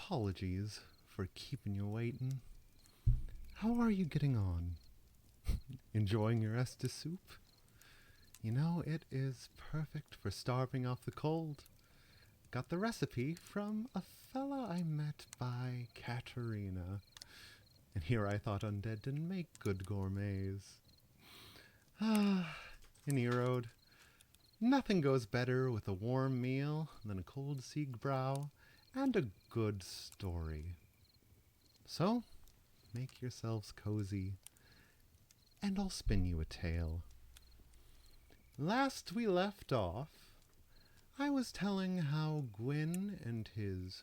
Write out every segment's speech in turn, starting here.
apologies for keeping you waiting. How are you getting on? Enjoying your Estus soup? You know, it is perfect for starving off the cold. Got the recipe from a fella I met by Katerina. And here I thought undead didn't make good gourmets. Ah, in Erode, nothing goes better with a warm meal than a cold Siegbrow and a good story. So, make yourselves cozy, and I'll spin you a tale. Last we left off, I was telling how Gwyn and his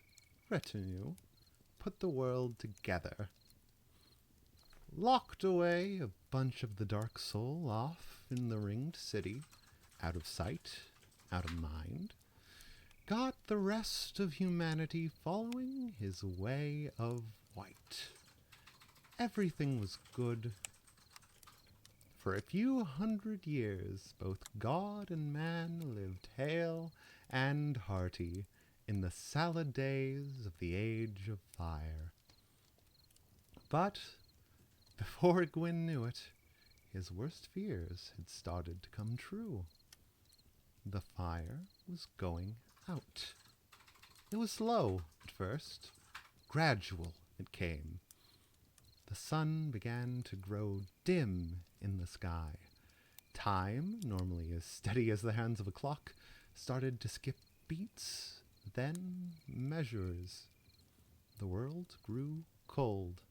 retinue put the world together. Locked away a bunch of the dark soul off in the ringed city, out of sight, out of mind. Got the rest of humanity following his way of white. Everything was good. For a few hundred years, both God and man lived hale and hearty in the salad days of the Age of Fire. But before Gwyn knew it, his worst fears had started to come true. The fire was going out. It was slow at first. Gradual it came. The sun began to grow dim in the sky. Time, normally as steady as the hands of a clock, started to skip beats, then measures. The world grew cold.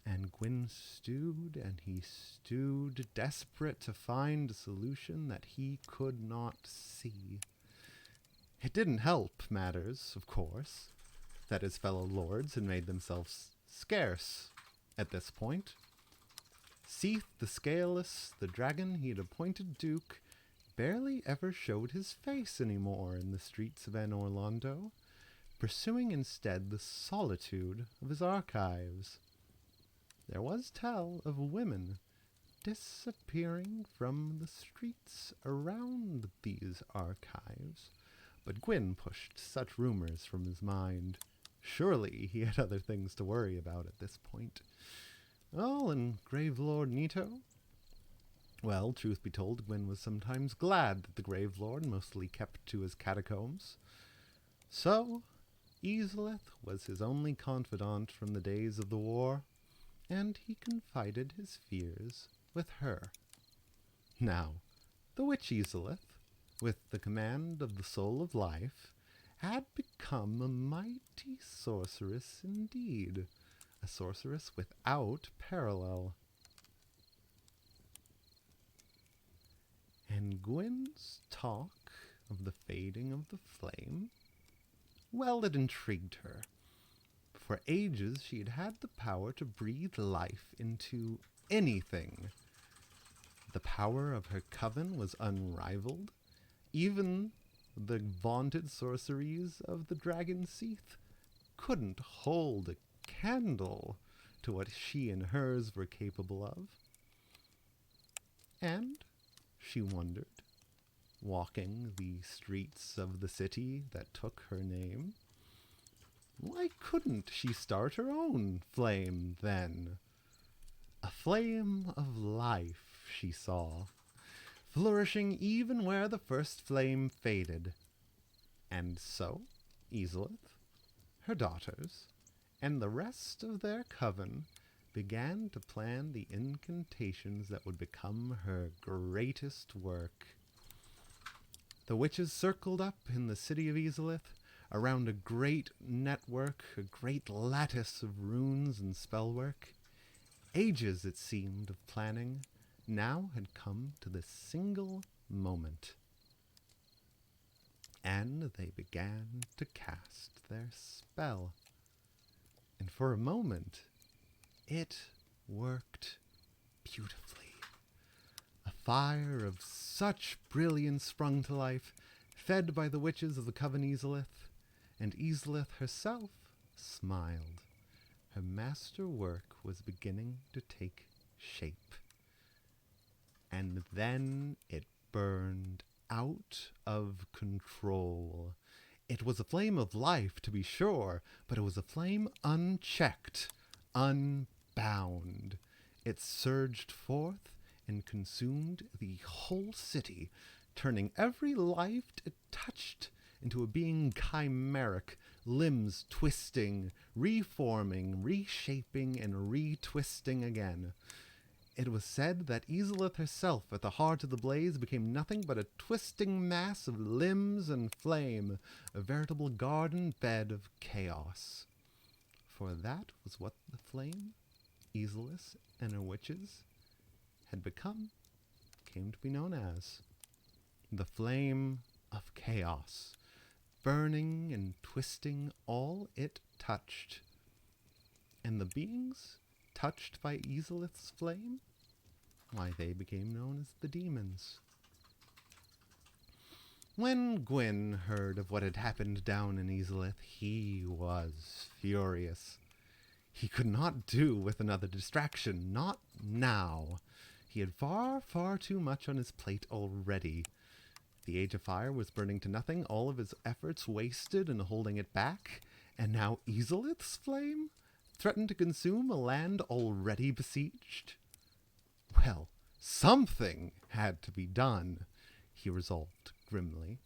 And Gwyn stewed and he stewed, desperate to find a solution that he could not see. It didn't help matters, of course, that his fellow lords had made themselves scarce at this point. Seath the Scaleless, the dragon he had appointed duke, barely ever showed his face anymore in the streets of Anor Londo, pursuing instead the solitude of his archives. There was tell of women disappearing from the streets around these archives, but Gwyn pushed such rumors from his mind. Surely he had other things to worry about at this point. Oh, and Grave Lord Nito? Well, truth be told, Gwyn was sometimes glad that the Grave Lord mostly kept to his catacombs. So, Isleth was his only confidant from the days of the war, and he confided his fears with her. Now, the witch Isleth, with the command of the soul of life, had become a mighty sorceress indeed, a sorceress without parallel. And Gwyn's talk of the fading of the flame, well, it intrigued her. For ages she had had the power to breathe life into anything. The power of her coven was unrivaled. Even the vaunted sorceries of the dragon Seath couldn't hold a candle to what she and hers were capable of. And she wondered, walking the streets of the city that took her name, why couldn't she start her own flame then? A flame of life, she saw, flourishing even where the first flame faded. And so, Isleth, her daughters, and the rest of their coven began to plan the incantations that would become her greatest work. The witches circled up in the city of Isleth around a great network, a great lattice of runes and spellwork. Ages, it seemed, of planning now had come to this single moment. And they began to cast their spell. And for a moment, it worked beautifully. A fire of such brilliance sprung to life, fed by the witches of the Coven Isleth, and Isleth herself smiled. Her masterwork was beginning to take shape. And then it burned out of control. It was a flame of life, to be sure, but it was a flame unchecked, unbound. It surged forth and consumed the whole city, turning every life it touched into a being chimeric, limbs twisting, reforming, reshaping, and retwisting again. It was said that Isolith herself, at the heart of the blaze, became nothing but a twisting mass of limbs and flame, a veritable garden bed of chaos. For that was what the flame, Isolith and her witches, had came to be known as the Flame of Chaos, burning and twisting all it touched. And the beings touched by Isolith's flame, why, they became known as the demons. When Gwyn heard of what had happened down in Isolith, he was furious. He could not do with another distraction, not now. He had far, far too much on his plate already. The Age of Fire was burning to nothing, all of his efforts wasted in holding it back, and now Isolith's flame threatened to consume a land already besieged? Well, something had to be done, he resolved grimly.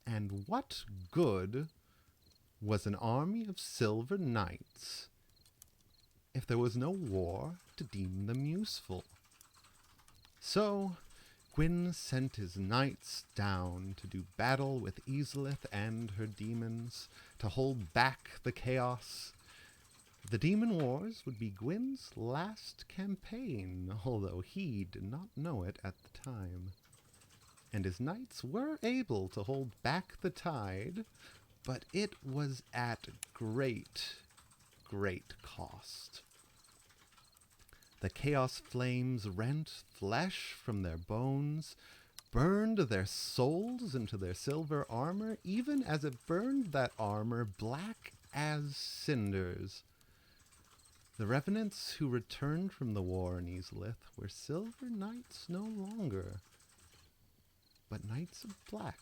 And what good was an army of silver knights if there was no war to deem them useful? So Gwyn sent his knights down to do battle with Isolith and her demons, to hold back the chaos. The Demon Wars would be Gwyn's last campaign, although he did not know it at the time. And his knights were able to hold back the tide, but it was at great, great cost. The chaos flames rent flesh from their bones, burned their souls into their silver armor, even as it burned that armor black as cinders. The revenants who returned from the war in Isolith were silver knights no longer, but knights of black,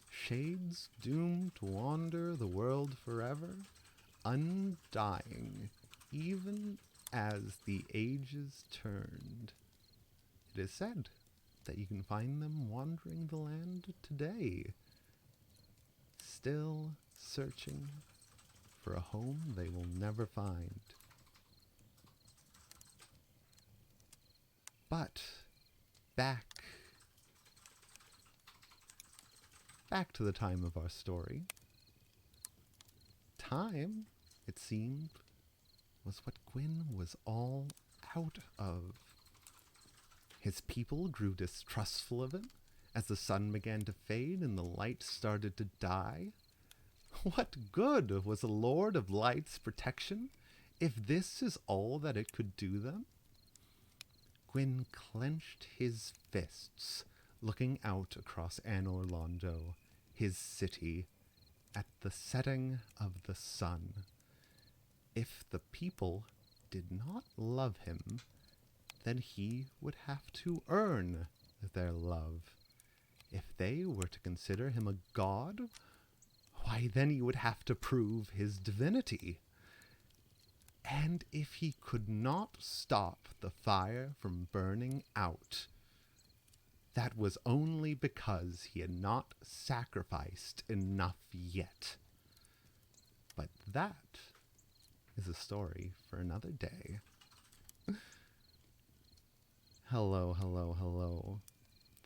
shades doomed to wander the world forever, undying, even as the ages turned. It is said that you can find them wandering the land today, still searching for a home they will never find. But back to the time of our story. Time, it seemed, was what Gwyn was all out of. His people grew distrustful of him as the sun began to fade and the light started to die. What good was a Lord of Light's protection if this is all that it could do them? Gwyn clenched his fists, looking out across Anor Londo, his city, at the setting of the sun. If the people did not love him, then he would have to earn their love. If they were to consider him a god, why then he would have to prove his divinity. And if he could not stop the fire from burning out, that was only because he had not sacrificed enough yet. But that is a story for another day. Hello, hello, hello.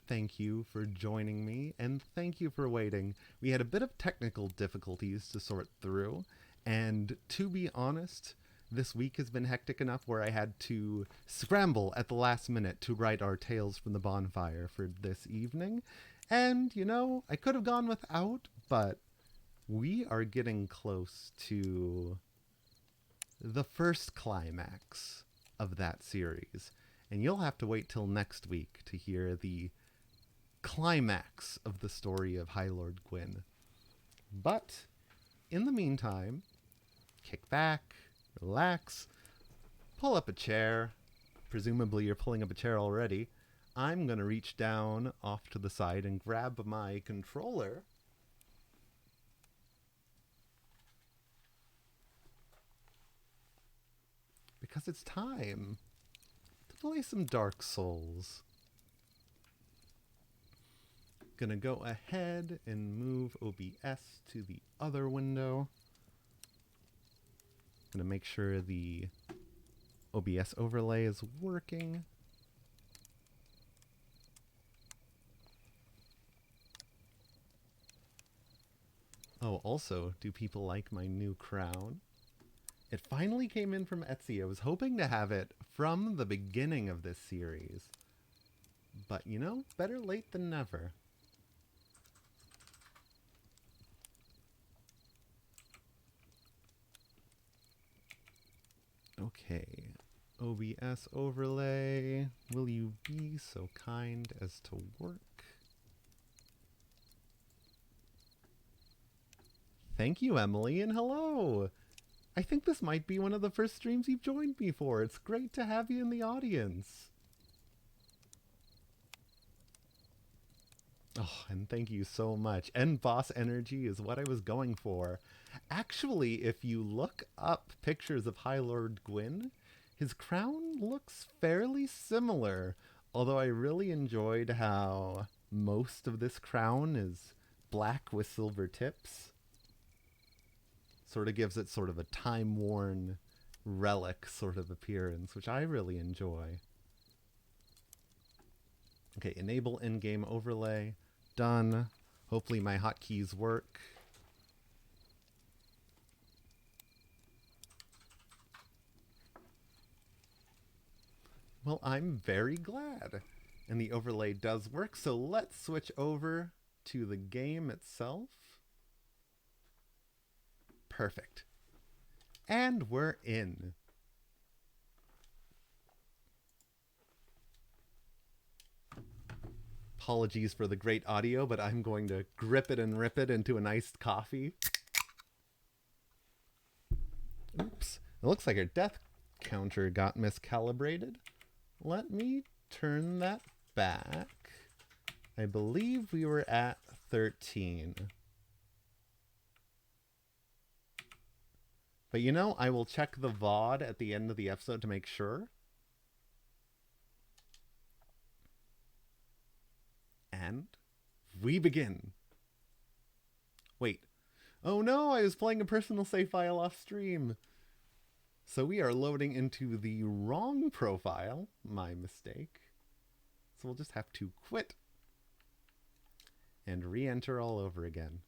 Thank you for joining me, and thank you for waiting. We had a bit of technical difficulties to sort through, and to be honest, this week has been hectic enough where I had to scramble at the last minute to write our Tales from the Bonfire for this evening. And, you know, I could have gone without, but we are getting close to the first climax of that series. And you'll have to wait till next week to hear the climax of the story of High Lord Gwyn. But, in the meantime, kick back, relax, pull up a chair. Presumably you're pulling up a chair already. I'm going to reach down off to the side and grab my controller because it's time to play some Dark Souls. Gonna go ahead and move OBS to the other window. Gonna make sure the OBS overlay is working. Oh, also, do people like my new crown? It finally came in from Etsy. I was hoping to have it from the beginning of this series. But, you know, better late than never. Okay, OBS overlay, will you be so kind as to work? Thank you, Emily, and hello! I think this might be one of the first streams you've joined me for. It's great to have you in the audience. Oh, and thank you so much. And boss energy is what I was going for. Actually, if you look up pictures of High Lord Gwyn, his crown looks fairly similar, although I really enjoyed how most of this crown is black with silver tips. Sort of gives it sort of a time-worn relic sort of appearance, which I really enjoy. Okay, enable in-game overlay. Done. Hopefully my hotkeys work. Well, I'm very glad. And the overlay does work, so let's switch over to the game itself. Perfect. And we're in. Apologies for the great audio, but I'm going to grip it and rip it into an iced coffee. Oops. It looks like our death counter got miscalibrated. Let me turn that back. I believe we were at 13. But you know, I will check the VOD at the end of the episode to make sure. And we begin. Wait. Oh no, I was playing a personal save file off stream. So we are loading into the wrong profile. My mistake. So we'll just have to quit and re-enter all over again.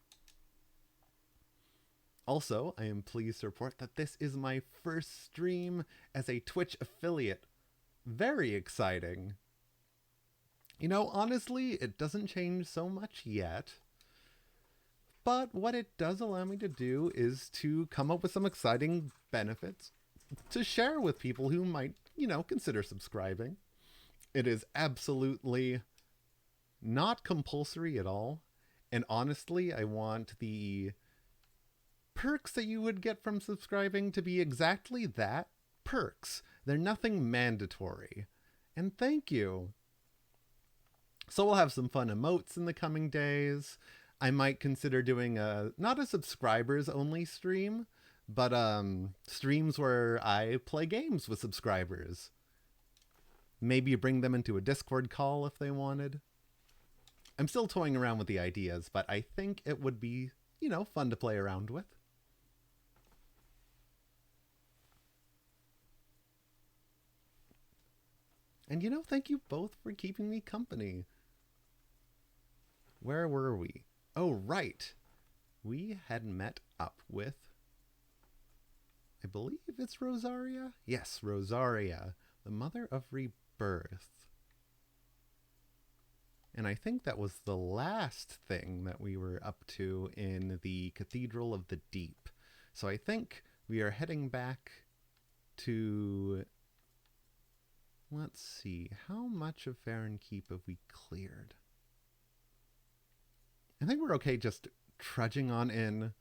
Also, I am pleased to report that this is my first stream as a Twitch affiliate. Very exciting. You know, honestly, it doesn't change so much yet. But what it does allow me to do is to come up with some exciting benefits to share with people who might, you know, consider subscribing. It is absolutely not compulsory at all. And honestly, I want the perks that you would get from subscribing to be exactly that, perks. They're nothing mandatory. And thank you. So we'll have some fun emotes in the coming days. I might consider doing not a subscribers only stream, but streams where I play games with subscribers. Maybe bring them into a Discord call if they wanted. I'm still toying around with the ideas, but I think it would be, you know, fun to play around with. And you know, thank you both for keeping me company. Where were we? Oh, right. We had met up with, I believe it's Rosaria? Yes, Rosaria, the mother of rebirth. And I think that was the last thing that we were up to in the Cathedral of the Deep. So I think we are heading back to, let's see, how much of Farron Keep have we cleared? I think we're okay just trudging on in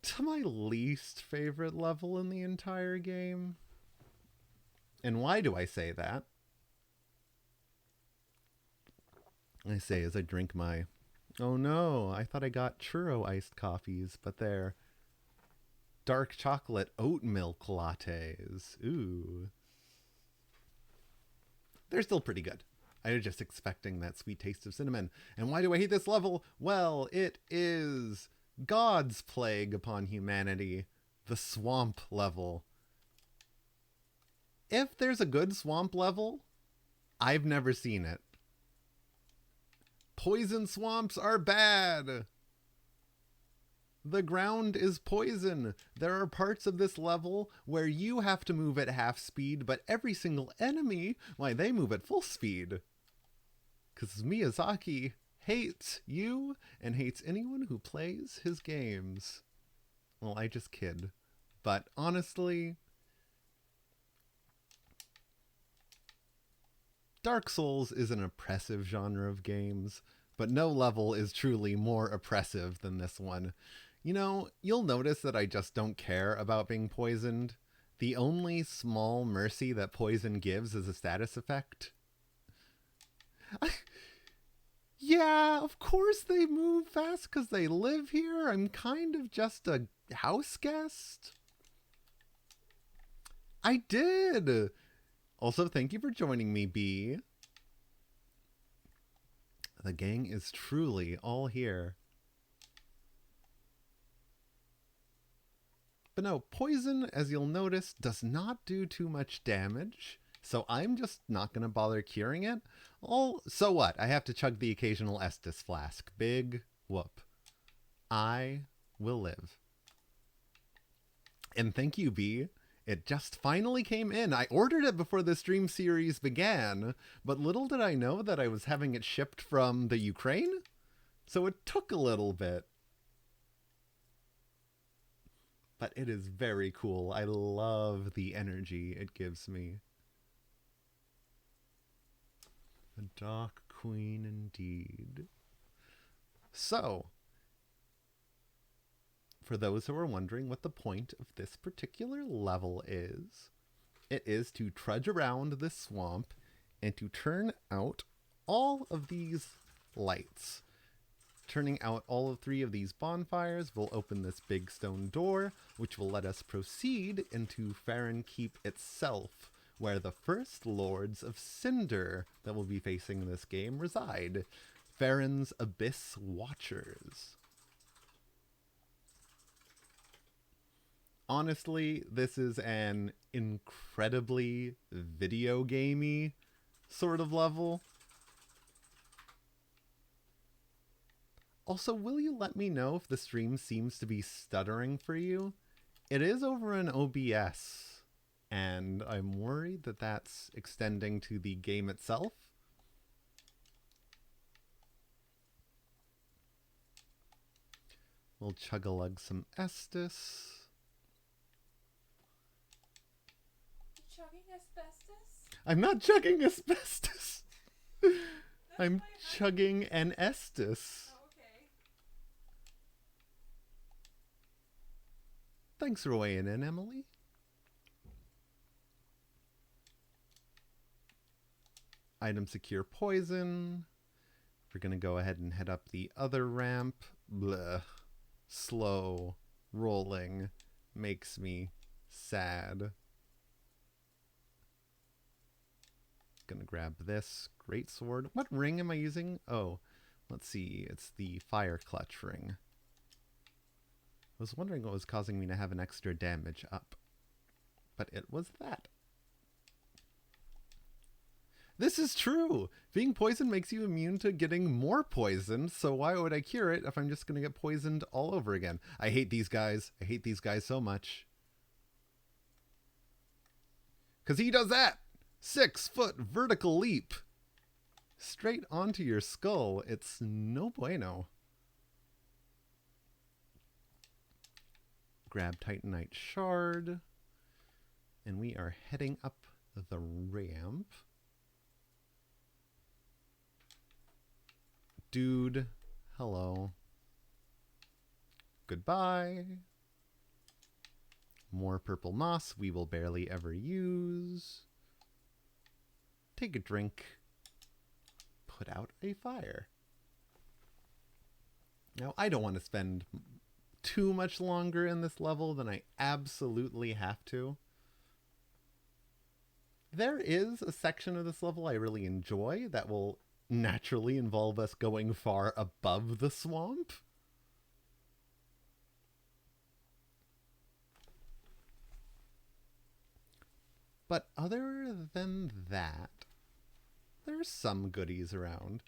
to my least favorite level in the entire game. And why do I say that? I say as I drink my, oh no, I thought I got churro iced coffees, but they're dark chocolate oat milk lattes. Ooh. They're still pretty good. I was just expecting that sweet taste of cinnamon. And why do I hate this level? Well, it is God's plague upon humanity. The swamp level. If there's a good swamp level, I've never seen it. Poison swamps are bad. The ground is poison. There are parts of this level where you have to move at half speed, but every single enemy, why, they move at full speed. Because Miyazaki hates you and hates anyone who plays his games. Well, I just kid. But honestly, Dark Souls is an oppressive genre of games, but no level is truly more oppressive than this one. You know, you'll notice that I just don't care about being poisoned. The only small mercy that poison gives is a status effect. Yeah, of course they move fast because they live here. I'm kind of just a house guest. I did. Also, thank you for joining me, B. The gang is truly all here. But no, poison, as you'll notice, does not do too much damage, so I'm just not going to bother curing it. So what? I have to chug the occasional Estus flask. Big whoop. I will live. And thank you, B. It just finally came in. I ordered it before the stream series began, but little did I know that I was having it shipped from the Ukraine, so it took a little bit. But it is very cool. I love the energy it gives me. A Dark Queen indeed. So, for those who are wondering what the point of this particular level is, it is to trudge around this swamp and to turn out all of these lights. Turning out all of 3 of these bonfires will open this big stone door, which will let us proceed into Farron Keep itself, where the first Lords of Cinder that will be facing this game reside. Farron's Abyss Watchers. Honestly, this is an incredibly video gamey sort of level. Also, will you let me know if the stream seems to be stuttering for you? It is over in OBS, and I'm worried that that's extending to the game itself. We'll chug-a-lug some Estus. Chugging asbestos? I'm not chugging asbestos. I'm chugging an Estus. Oh, okay. Thanks for weighing in, Emily. Item secure poison. We're going to go ahead and head up the other ramp. Bleh. Slow rolling makes me sad. Gonna grab this great sword. What ring am I using? Oh, let's see. It's the fire clutch ring. I was wondering what was causing me to have an extra damage up, but it was that. This is true! Being poisoned makes you immune to getting more poisoned, so why would I cure it if I'm just gonna get poisoned all over again? I hate these guys. I hate these guys so much. 'Cause he does that! 6-foot vertical leap! Straight onto your skull. It's no bueno. Grab Titanite Shard. And we are heading up the ramp. Dude, hello. Goodbye. More purple moss we will barely ever use. Take a drink. Put out a fire. Now, I don't want to spend too much longer in this level than I absolutely have to. There is a section of this level I really enjoy that will naturally involve us going far above the swamp. But other than that, there's some goodies around.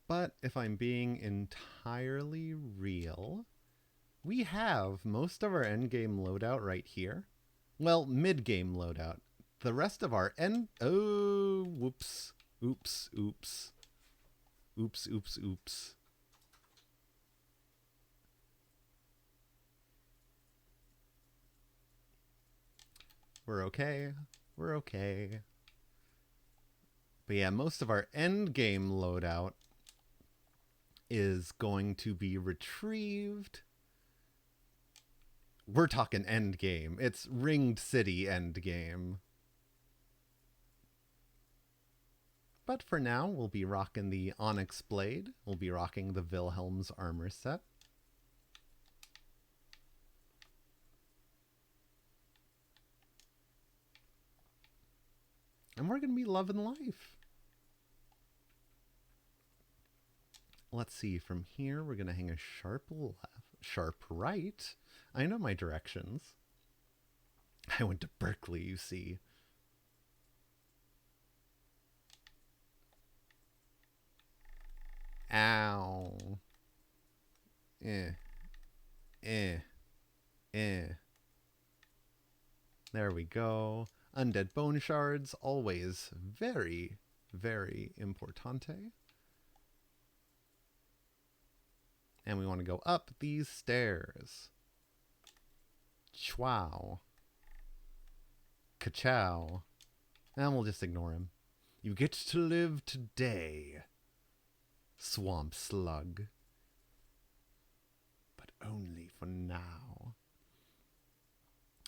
But if I'm being entirely real, we have most of our endgame loadout right here. Well, mid-game loadout. The rest of our end... Oh, whoops. Oops, oops. Oops, oops, oops. We're okay. We're okay. But yeah, most of our endgame loadout is going to be retrieved. We're talking endgame. It's Ringed City endgame. But for now, we'll be rocking the Onyx Blade. We'll be rocking the Wilhelm's armor set. And we're going to be loving life. Let's see, from here, we're going to hang a sharp left, sharp right. I know my directions. I went to Berkeley, you see. Ow. There we go. Undead bone shards, always very, very importante. And we want to go up these stairs. Chwow. Ka-chow. And we'll just ignore him. You get to live today, swamp slug. But only for now.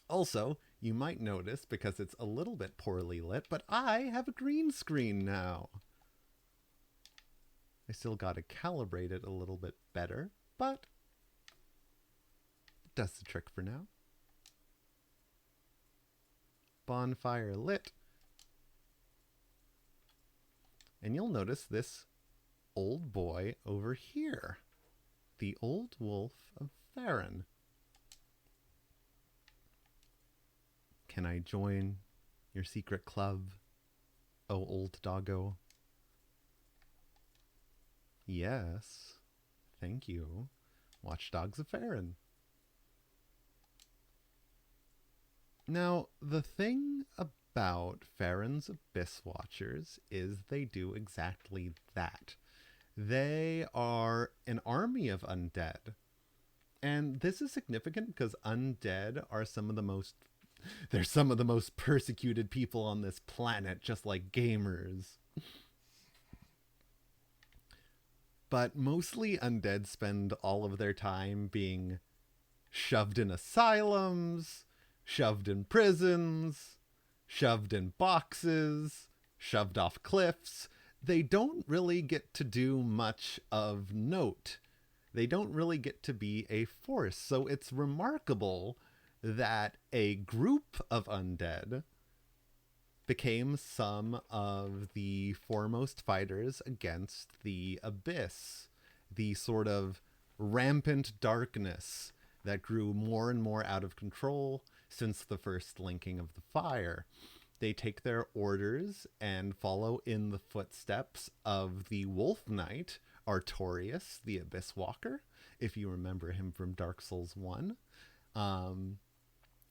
Also, you might notice, because it's a little bit poorly lit, but I have a green screen now. I still got to calibrate it a little bit better, but it does the trick for now. Bonfire lit. And you'll notice this old boy over here. The Old Wolf of Farron. Can I join your secret club, oh old doggo? Yes, thank you. Watchdogs of Farron. Now, the thing about Farron's Abyss Watchers is they do exactly that. They are an army of undead. And this is significant because undead are some of the most... They're some of the most persecuted people on this planet, just like gamers. But mostly undead spend all of their time being shoved in asylums, shoved in prisons, shoved in boxes, shoved off cliffs. They don't really get to do much of note. They don't really get to be a force. So it's remarkable that a group of undead became some of the foremost fighters against the abyss, the sort of rampant darkness that grew more and more out of control since the first linking of the fire. They take their orders and follow in the footsteps of the Wolf Knight, Artorias, the Abyss Walker, if you remember him from Dark Souls 1.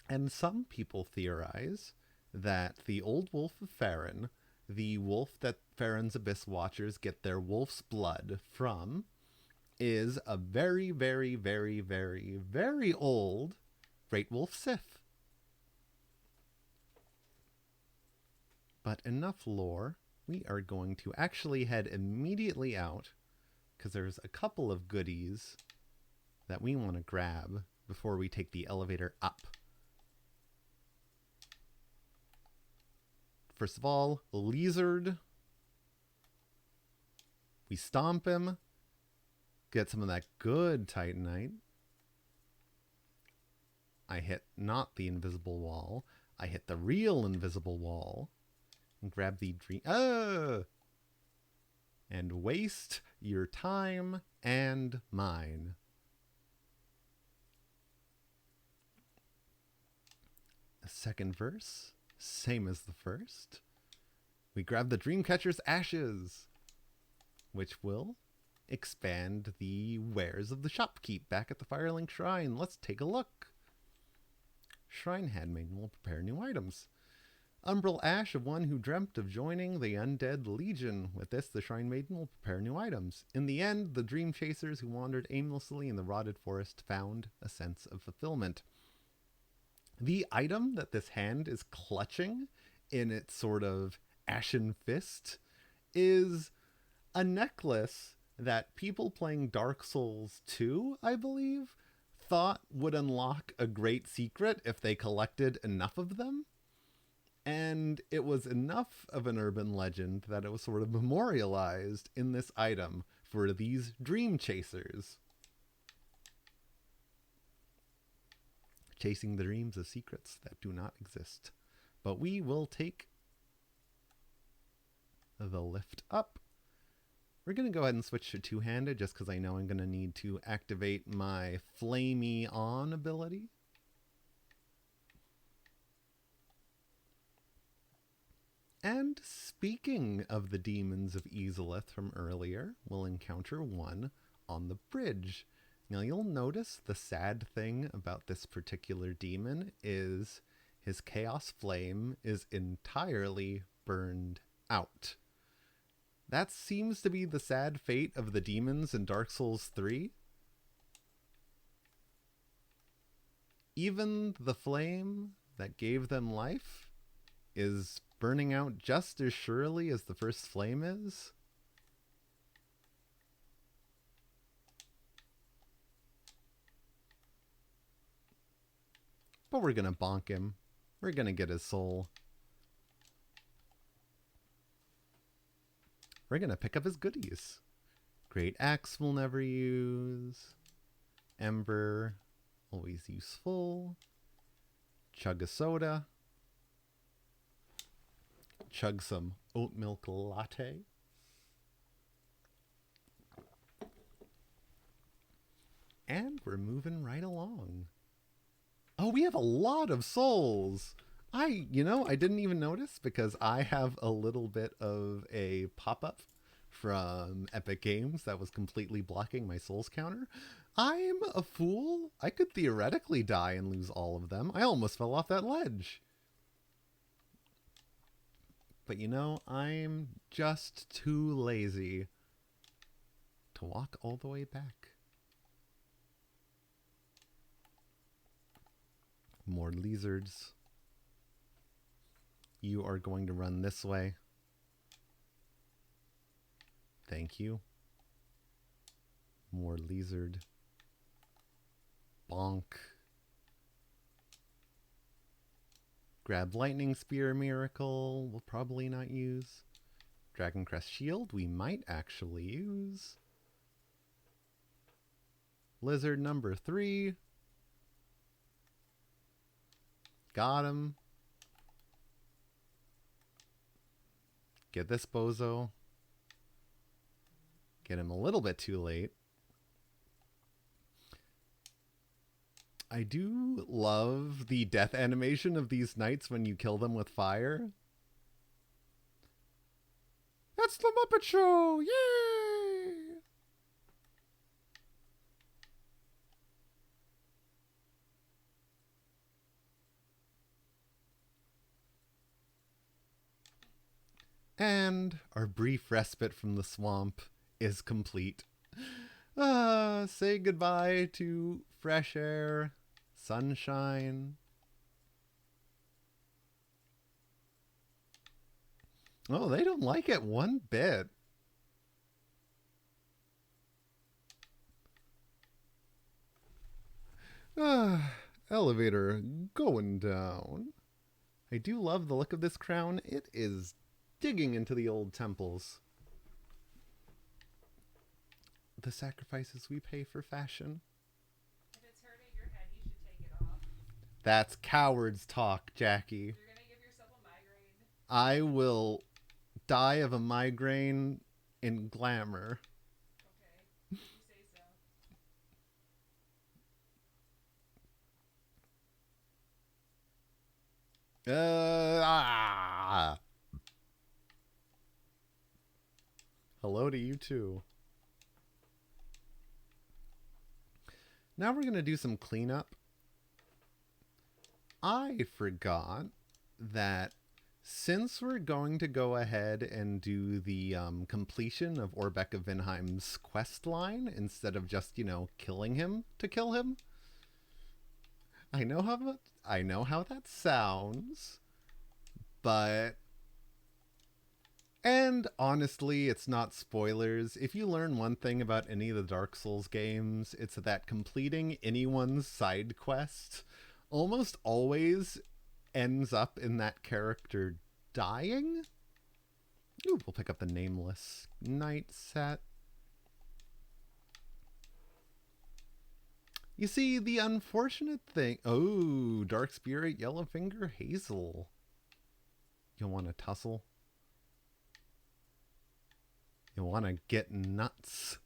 And some people theorize that the Old Wolf of Farron, the wolf that Farron's Abyss Watchers get their wolf's blood from, is a very, very, very, very, very old Great Wolf Sith. But enough lore. We are going to actually head immediately out, because there's a couple of goodies that we want to grab before we take the elevator up. First of all, Lizard. We stomp him. Get some of that good Titanite. I hit not the invisible wall. I hit the real invisible wall. And grab the dream. And waste your time and mine. The second verse, same as the first. We grab the Dreamcatcher's ashes, which will expand the wares of the shopkeep back at the Firelink Shrine. Let's take a look. Shrine Handmaiden will prepare new items. Umbral Ash of one who dreamt of joining the Undead Legion. With this, the Shrine Maiden will prepare new items. In the end, the Dream Chasers who wandered aimlessly in the rotted forest found a sense of fulfillment. The item that this hand is clutching in its sort of ashen fist is a necklace that people playing Dark Souls 2, I believe, thought would unlock a great secret if they collected enough of them. And it was enough of an urban legend that it was sort of memorialized in this item for these dream chasers. Chasing the dreams of secrets that do not exist. But we will take the lift up. We're going to go ahead and switch to two-handed just because I know I'm going to need to activate my Flamey On ability. And speaking of the demons of Ezelith from earlier, we'll encounter one on the bridge. Now you'll notice the sad thing about this particular demon is his Chaos Flame is entirely burned out. That seems to be the sad fate of the demons in Dark Souls 3. Even the flame that gave them life is burning out just as surely as the first flame is. But we're gonna bonk him. We're gonna get his soul. We're gonna pick up his goodies. Great Axe we'll never use. Ember, always useful. Chug a soda. Chug some oat milk latte. And we're moving right along. Oh, we have a lot of souls. I didn't even notice because I have a little bit of a pop-up from Epic Games that was completely blocking my souls counter. I'm a fool. I could theoretically die and lose all of them. I almost fell off that ledge. But I'm just too lazy to walk all the way back. More lizards. You are going to run this way. Thank you. More lizard. Bonk. Grab Lightning Spear Miracle. We'll probably not use. Dragon Crest Shield. We might actually use. Lizard number 3. Got him. Get this bozo. Get him a little bit too late. I do love the death animation of these knights when you kill them with fire. That's the Muppet Show! Yay! And our brief respite from the swamp is complete. Say goodbye to fresh air, sunshine. Oh, they don't like it one bit. Elevator going down. I do love the look of this crown. It is digging into the old temples. the sacrifices we pay for fashion. If it's hurting your head, you should take it off. That's cowards talk, Jackie. You're gonna give yourself a migraine. I will die of a migraine in glamour. Okay, if you say so. Hello to you too. Now we're going to do some cleanup. I forgot that since we're going to go ahead and do the completion of Orbeck of Vinheim's quest line instead of just, killing him to kill him. I know how that sounds, but... And honestly, it's not spoilers. If you learn one thing about any of the Dark Souls games, it's that completing anyone's side quest almost always ends up in that character dying. Ooh, we'll pick up the Nameless Knight set. You see, the unfortunate thing... Oh, Dark Spirit, Yellowfinger, Hazel. You'll want to tussle. You want to get nuts.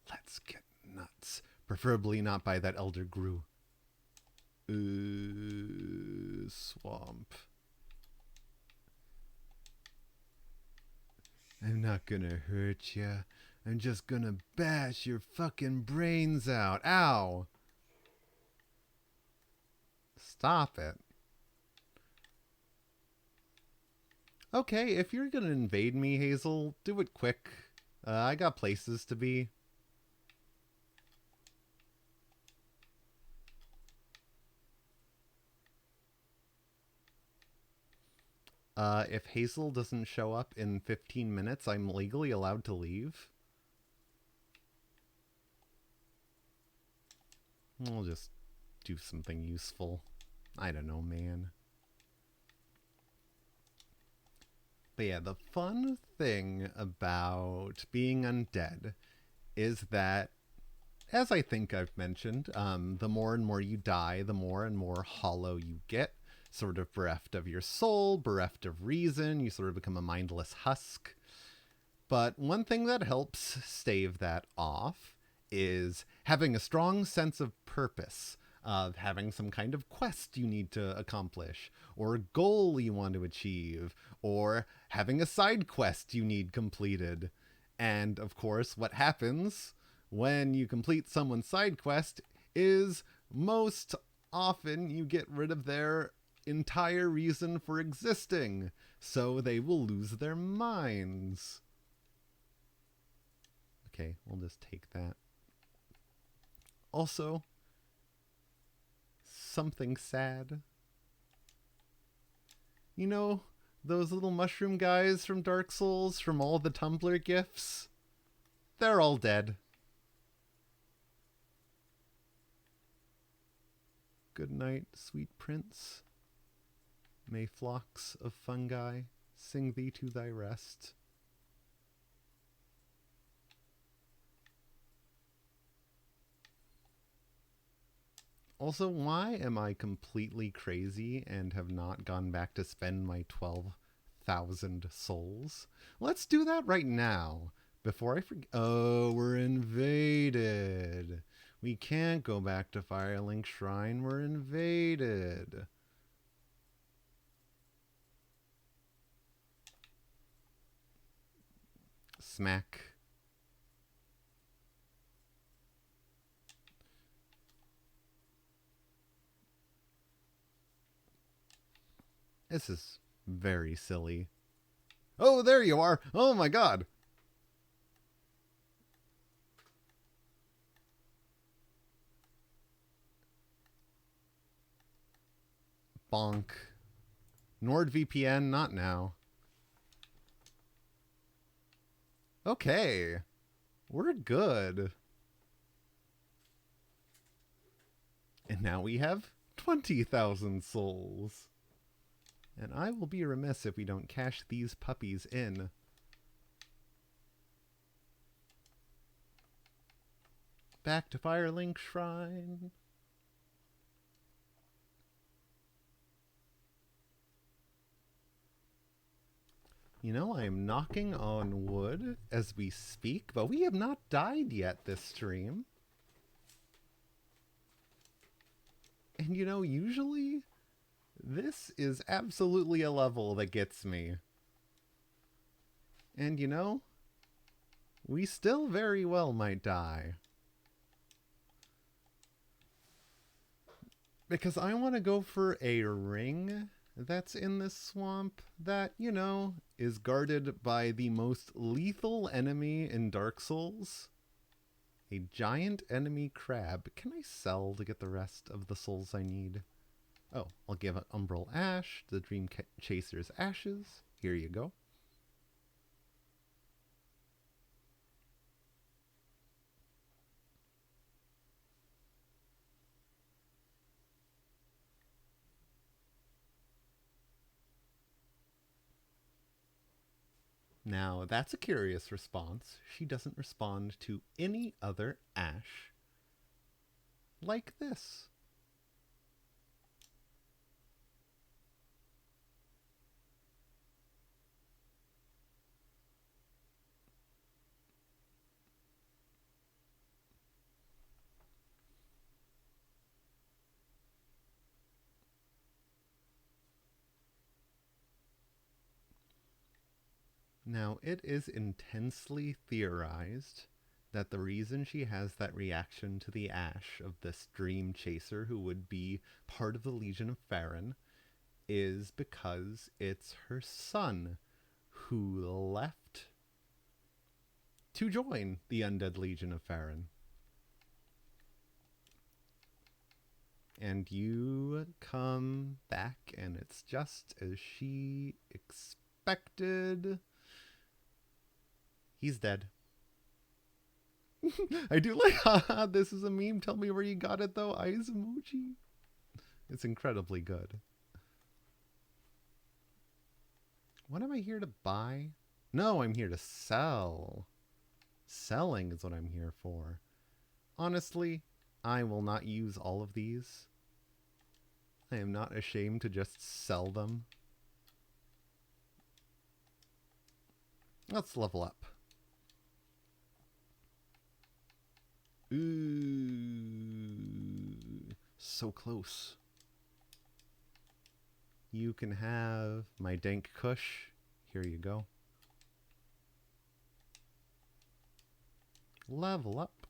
Let's get nuts. Preferably not by that Elder Gru. Swamp. I'm not gonna hurt you. I'm just gonna bash your fucking brains out. Ow! Stop it. Okay, if you're gonna invade me, Hazel, do it quick. I got places to be. If Hazel doesn't show up in 15 minutes, I'm legally allowed to leave. I'll just do something useful. I don't know, man. But yeah, the fun thing about being undead is that, as I think I've mentioned, the more and more you die, the more and more hollow you get. Sort of bereft of your soul, bereft of reason. You sort of become a mindless husk. But one thing that helps stave that off is having a strong sense of purpose, of having some kind of quest you need to accomplish, or a goal you want to achieve, or having a side quest you need completed. And of course, what happens when you complete someone's side quest is most often you get rid of their entire reason for existing, so they will lose their minds. Okay, we'll just take that. Also, something sad. You know, those little mushroom guys from Dark Souls, from all the Tumblr gifs? They're all dead. Good night, sweet prince. May flocks of fungi sing thee to thy rest. Also, why am I completely crazy and have not gone back to spend my 12,000 souls? Let's do that right now, before I forget. Oh, we're invaded. We can't go back to Firelink Shrine. We're invaded. Smack. This is very silly. Oh, there you are. Oh my god. Bonk. NordVPN, not now. Okay. We're good. And now we have 20,000 souls. And I will be remiss if we don't cash these puppies in. Back to Firelink Shrine. You know, I am knocking on wood as we speak, but we have not died yet this stream. And you know, usually this is absolutely a level that gets me. And you know, we still very well might die. Because I want to go for a ring that's in this swamp that, you know, is guarded by the most lethal enemy in Dark Souls. A giant enemy crab. Can I sell to get the rest of the souls I need? Oh, I'll give an Umbral Ash, the Dream Chaser's Ashes. Here you go. Now, that's a curious response. She doesn't respond to any other ash like this. Now, it is intensely theorized that the reason she has that reaction to the ash of this dream chaser who would be part of the Legion of Farron is because it's her son who left to join the Undead Legion of Farron. And you come back and it's just as she expected. He's dead. I do like, haha, this is a meme. Tell me where you got it, though. Eyes emoji. It's incredibly good. What am I here to buy? No, I'm here to sell. Selling is what I'm here for. Honestly, I will not use all of these. I am not ashamed to just sell them. Let's level up. Ooh, so close. You can have my dank kush. Here you go. Level up.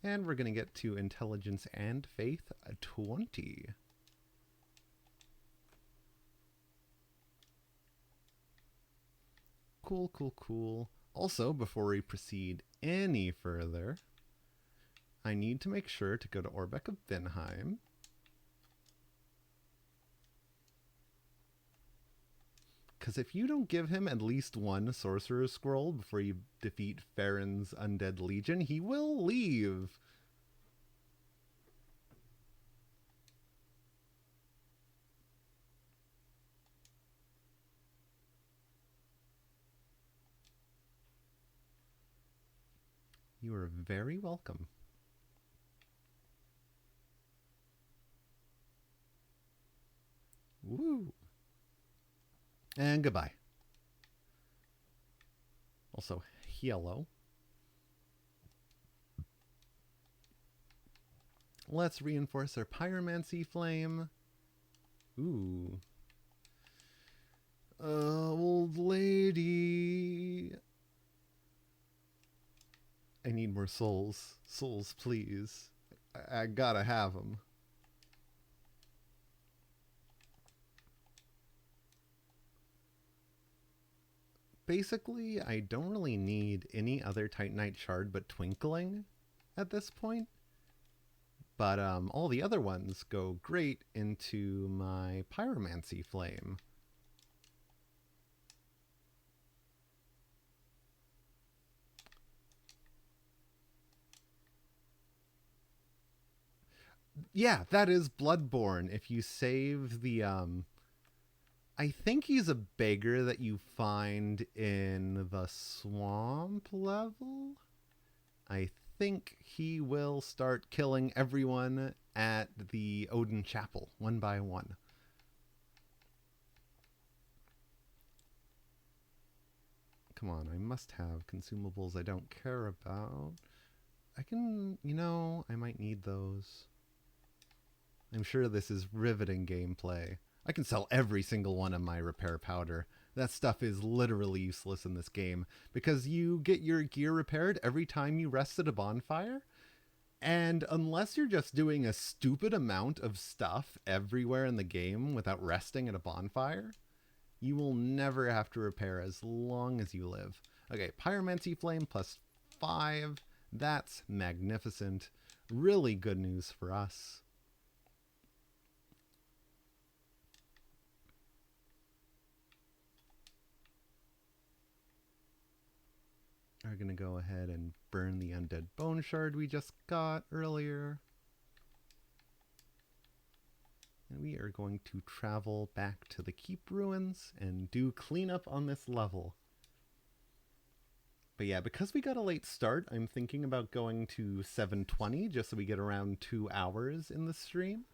And we're going to get to intelligence and faith 20. Cool, cool, cool. Also, before we proceed any further, I need to make sure to go to Orbeck of Vinheim. Because if you don't give him at least one Sorcerer's Scroll before you defeat Farron's Undead Legion, he will leave. You are very welcome. Woo! And goodbye. Also, hello. Let's reinforce our Pyromancy Flame. Ooh. Old lady. I need more souls. Souls, please. I gotta have them. Basically, I don't really need any other Titanite shard but Twinkling at this point. But all the other ones go great into my Pyromancy Flame. Yeah, that is Bloodborne. If you save the I think he's a beggar that you find in the swamp level. I think he will start killing everyone at the Odin Chapel, one by one. Come on, I must have consumables I don't care about. I can, I might need those. I'm sure this is riveting gameplay. I can sell every single one of my repair powder. That stuff is literally useless in this game because you get your gear repaired every time you rest at a bonfire. And unless you're just doing a stupid amount of stuff everywhere in the game without resting at a bonfire, you will never have to repair as long as you live. Okay, Pyromancy Flame plus 5. That's magnificent. Really good news for us. Are going to go ahead and burn the undead bone shard we just got earlier. And we are going to travel back to the keep ruins and do cleanup on this level. But yeah, because we got a late start, I'm thinking about going to 7:20 just so we get around 2 hours in the stream.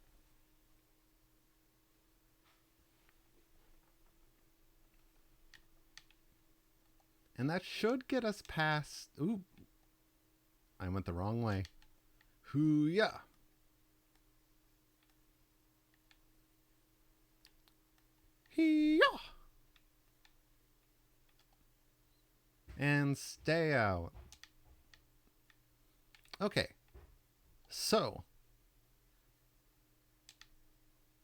And that should get us past... Ooh. I went the wrong way. Hoo-yah. Hee-yah. And stay out. Okay. So.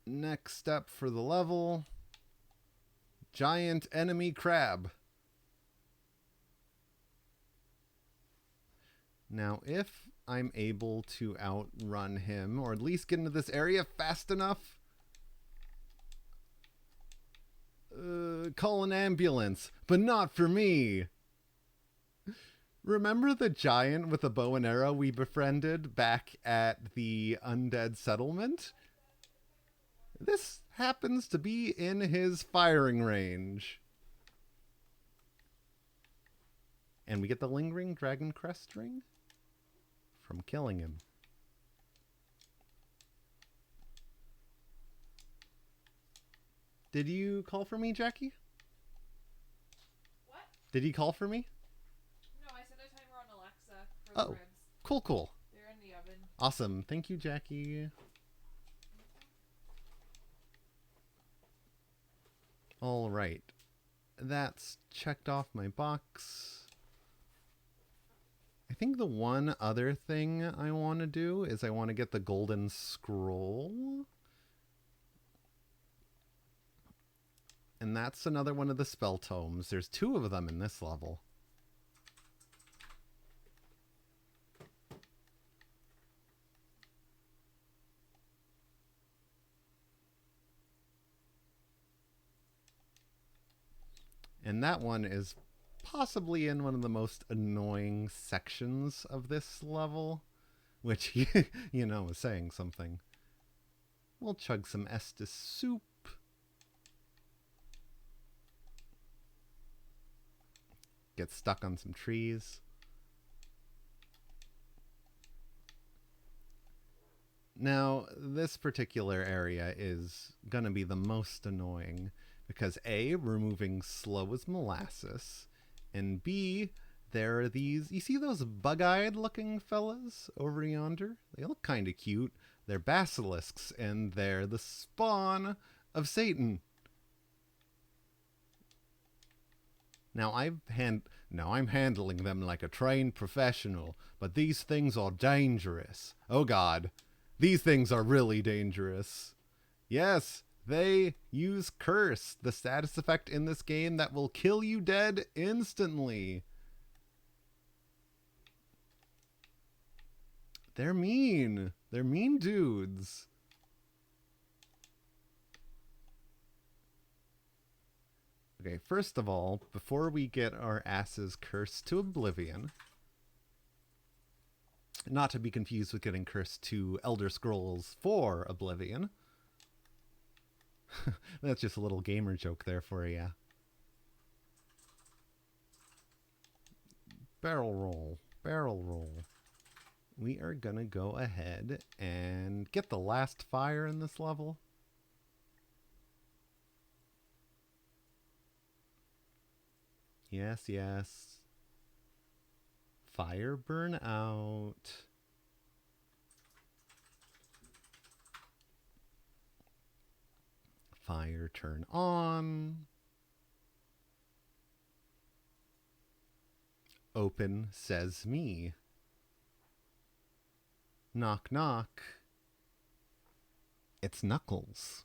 Next step for the level. Giant enemy crab. Now, if I'm able to outrun him, or at least get into this area fast enough, call an ambulance, but not for me. Remember the giant with a bow and arrow we befriended back at the undead settlement? This happens to be in his firing range. And we get the lingering dragon crest ring from killing him. Did you call for me, Jackie? What? Did you call for me? No, I set a timer on Alexa for the ribs. Cool. They're in the oven. Awesome. Thank you, Jackie. All right. That's checked off my box. I think the one other thing I want to do is I want to get the golden scroll. And that's another one of the spell tomes. There's 2 of them in this level. And that one is possibly in one of the most annoying sections of this level, which, is saying something. We'll chug some Estus soup. Get stuck on some trees. Now, this particular area is going to be the most annoying because A, we're moving slow as molasses, and B, there are these, you see those bug-eyed looking fellas over yonder? They look kind of cute. They're basilisks, and they're the spawn of Satan. Now I'm handling them like a trained professional, but these things are dangerous. Oh God, these things are really dangerous. Yes, they use Curse, the status effect in this game that will kill you dead instantly. They're mean. They're mean dudes. Okay, first of all, before we get our asses cursed to oblivion, not to be confused with getting cursed to Elder Scrolls 4 Oblivion. That's just a little gamer joke there for you. Barrel roll. barrel roll. We are going to go ahead and get the last fire in this level. Yes, yes. Fire burn out. Fire turn on. Open says me. Knock knock. It's Knuckles.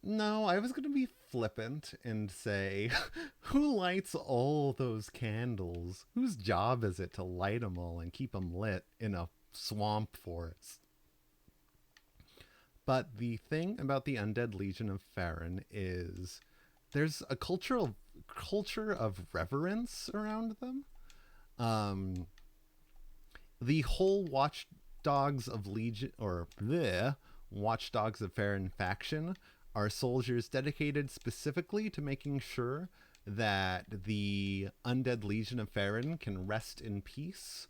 No, I was going to be flippant and say, who lights all those candles? Whose job is it to light them all and keep them lit in a swamp forest? But the thing about the Undead Legion of Farron is there's a culture of reverence around them. The whole Watchdogs of Legion, or bleh, Watchdogs of Farron faction are soldiers dedicated specifically to making sure that the Undead Legion of Farron can rest in peace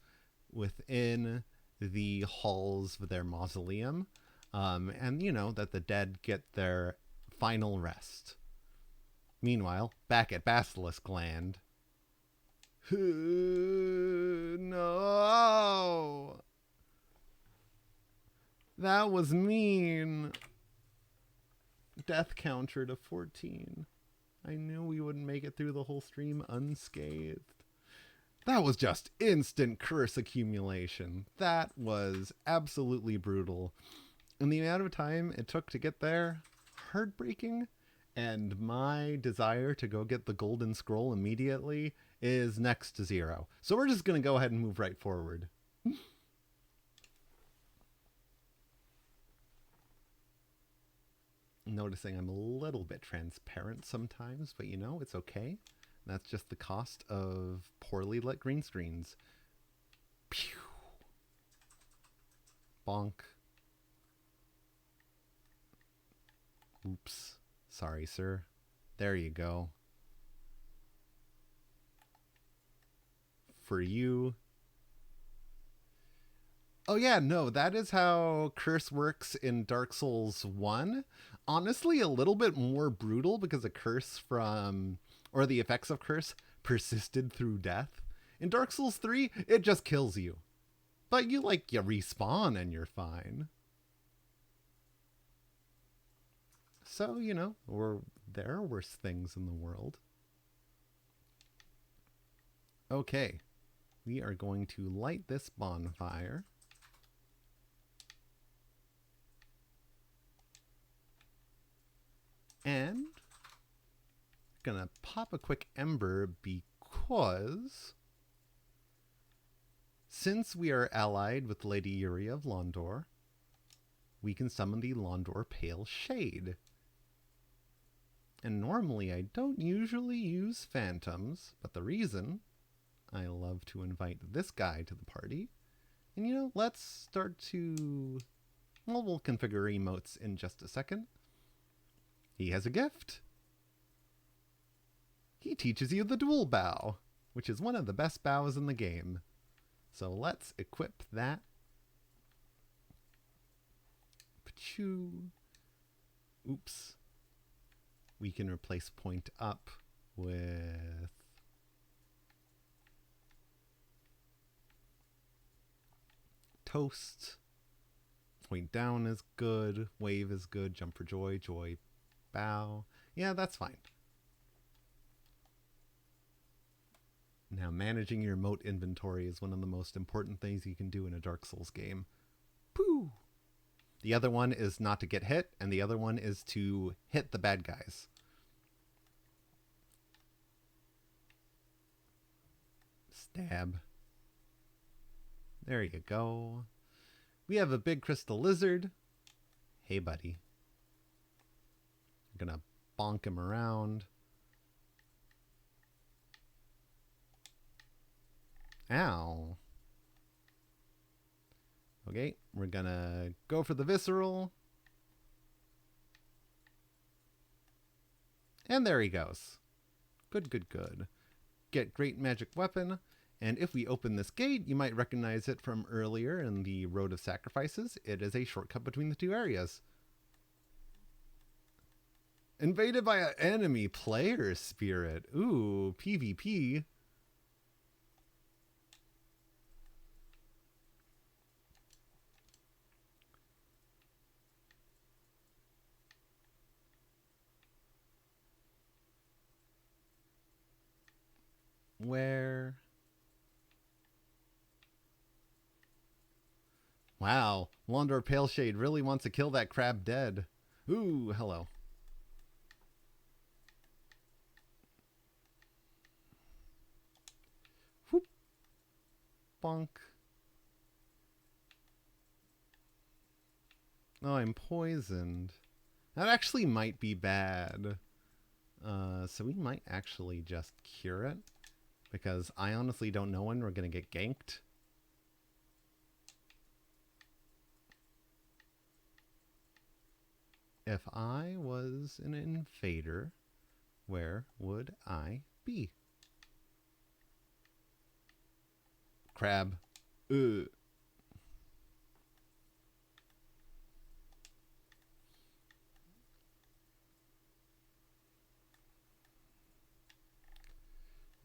within the halls of their mausoleum. And, you know, that the dead get their final rest. Meanwhile, back at Basilisk Land. No! That was mean. Death counter to 14. I knew we wouldn't make it through the whole stream unscathed. That was just instant curse accumulation. That was absolutely brutal. And the amount of time it took to get there, heartbreaking. And my desire to go get the golden scroll immediately is next to 0. So we're just going to go ahead and move right forward. Noticing I'm a little bit transparent sometimes, but you know, it's okay. That's just the cost of poorly lit green screens. Pew. Bonk. Oops. Sorry, sir. There you go. For you. Oh yeah, no, that is how curse works in Dark Souls 1. Honestly, a little bit more brutal because a curse from, or the effects of curse, persisted through death. In Dark Souls 3, it just kills you. But you respawn and you're fine. So, you know, there are worse things in the world. Okay, we are going to light this bonfire. And gonna pop a quick ember because since we are allied with Lady Yuri of Londor, we can summon the Londor Pale Shade. And normally I don't usually use phantoms, but the reason I love to invite this guy to the party, and you know, let's start to, well, we'll configure emotes in just a second. He has a gift. He teaches you the dual bow, which is one of the best bows in the game. So let's equip that. Pachoo. Oops. We can replace point up with toast. Point down is good. Wave is good. Jump for joy. Joy. Bow. Yeah, that's fine. Now, managing your emote inventory is one of the most important things you can do in a Dark Souls game. Pooh! The other one is not to get hit, and the other one is to hit the bad guys. Stab. There you go. We have a big crystal lizard. Hey, buddy. I'm gonna bonk him around. Ow. Okay, we're gonna go for the visceral. And there he goes. Good, good, good. Get great magic weapon. And if we open this gate, you might recognize it from earlier in the Road of Sacrifices. It is a shortcut between the two areas. Invaded by an enemy player spirit. Ooh, PvP. Where? Wow, Londor Paleshade really wants to kill that crab dead. Ooh, hello. Whoop. Bonk. Oh, I'm poisoned. That actually might be bad. So we might actually just cure it. Because I honestly don't know when we're going to get ganked. If I was an invader, where would I be? Crab. Ugh.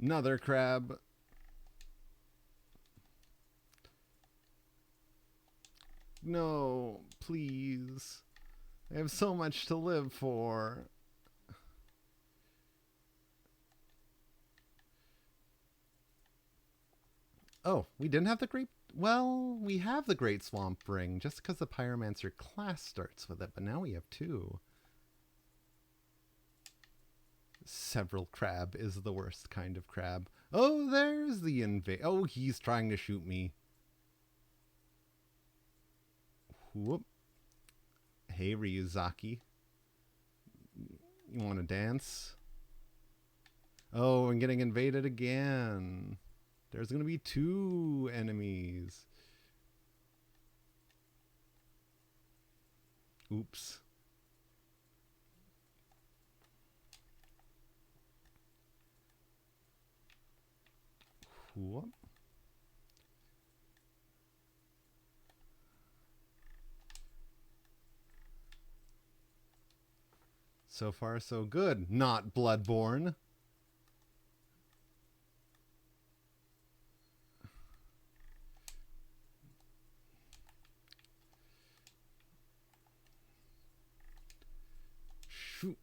Another crab. No, please. I have so much to live for. Oh, we didn't have the great... Well, we have the Great Swamp Ring, just because the Pyromancer class starts with it, but now we have two. Several crab is the worst kind of crab. Oh, there's the Oh, he's trying to shoot me. Whoop. Hey, Ryuzaki. You want to dance? Oh, I'm getting invaded again. There's going to be two enemies. Oops. Whoop. So far, so good. Not Bloodborne. Shoot.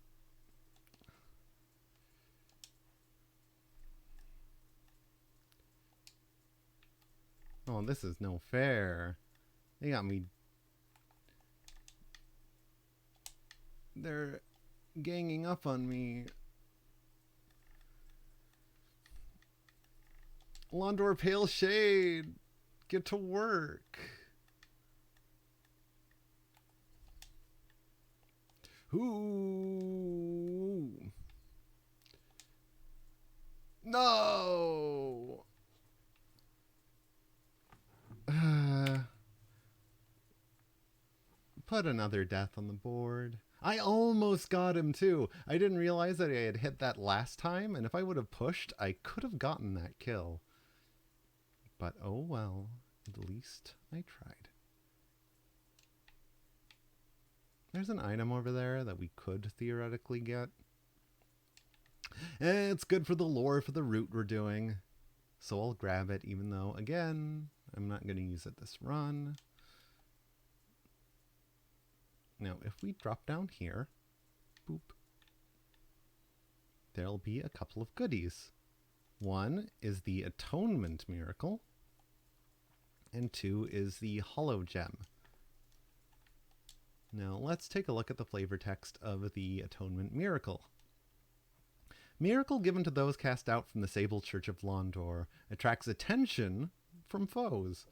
Oh, this is no fair. They got me. They're ganging up on me. Londor Pale Shade, get to work. Ooh. No. Put another death on the board. I almost got him too. I didn't realize that I had hit that last time, and if I would have pushed, I could have gotten that kill. But oh well, at least I tried. There's an item over there that we could theoretically get. It's good for the lore for the route we're doing. So I'll grab it, even though, again, I'm not going to use it this run. Now, if we drop down here, boop, there'll be a couple of goodies. One is the Atonement Miracle, and two is the Hollow Gem. Now, let's take a look at the flavor text of the Atonement Miracle. Miracle given to those cast out from the Sable Church of Londor attracts attention from foes.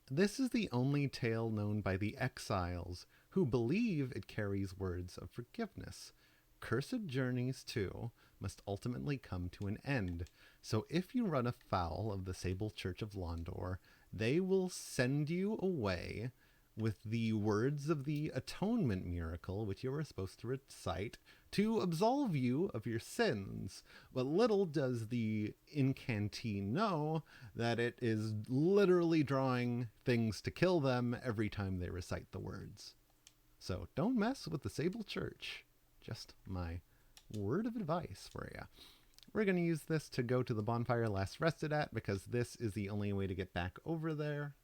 This is the only tale known by the exiles, who believe it carries words of forgiveness. Cursed journeys, too, must ultimately come to an end, so if you run afoul of the Sable Church of Londor, they will send you away with the words of the atonement miracle, which you were supposed to recite to absolve you of your sins. But little does the incantee know that it is literally drawing things to kill them every time they recite the words. So don't mess with the Sable Church. Just my word of advice for you. We're going to use this to go to the bonfire last rested at, because this is the only way to get back over there.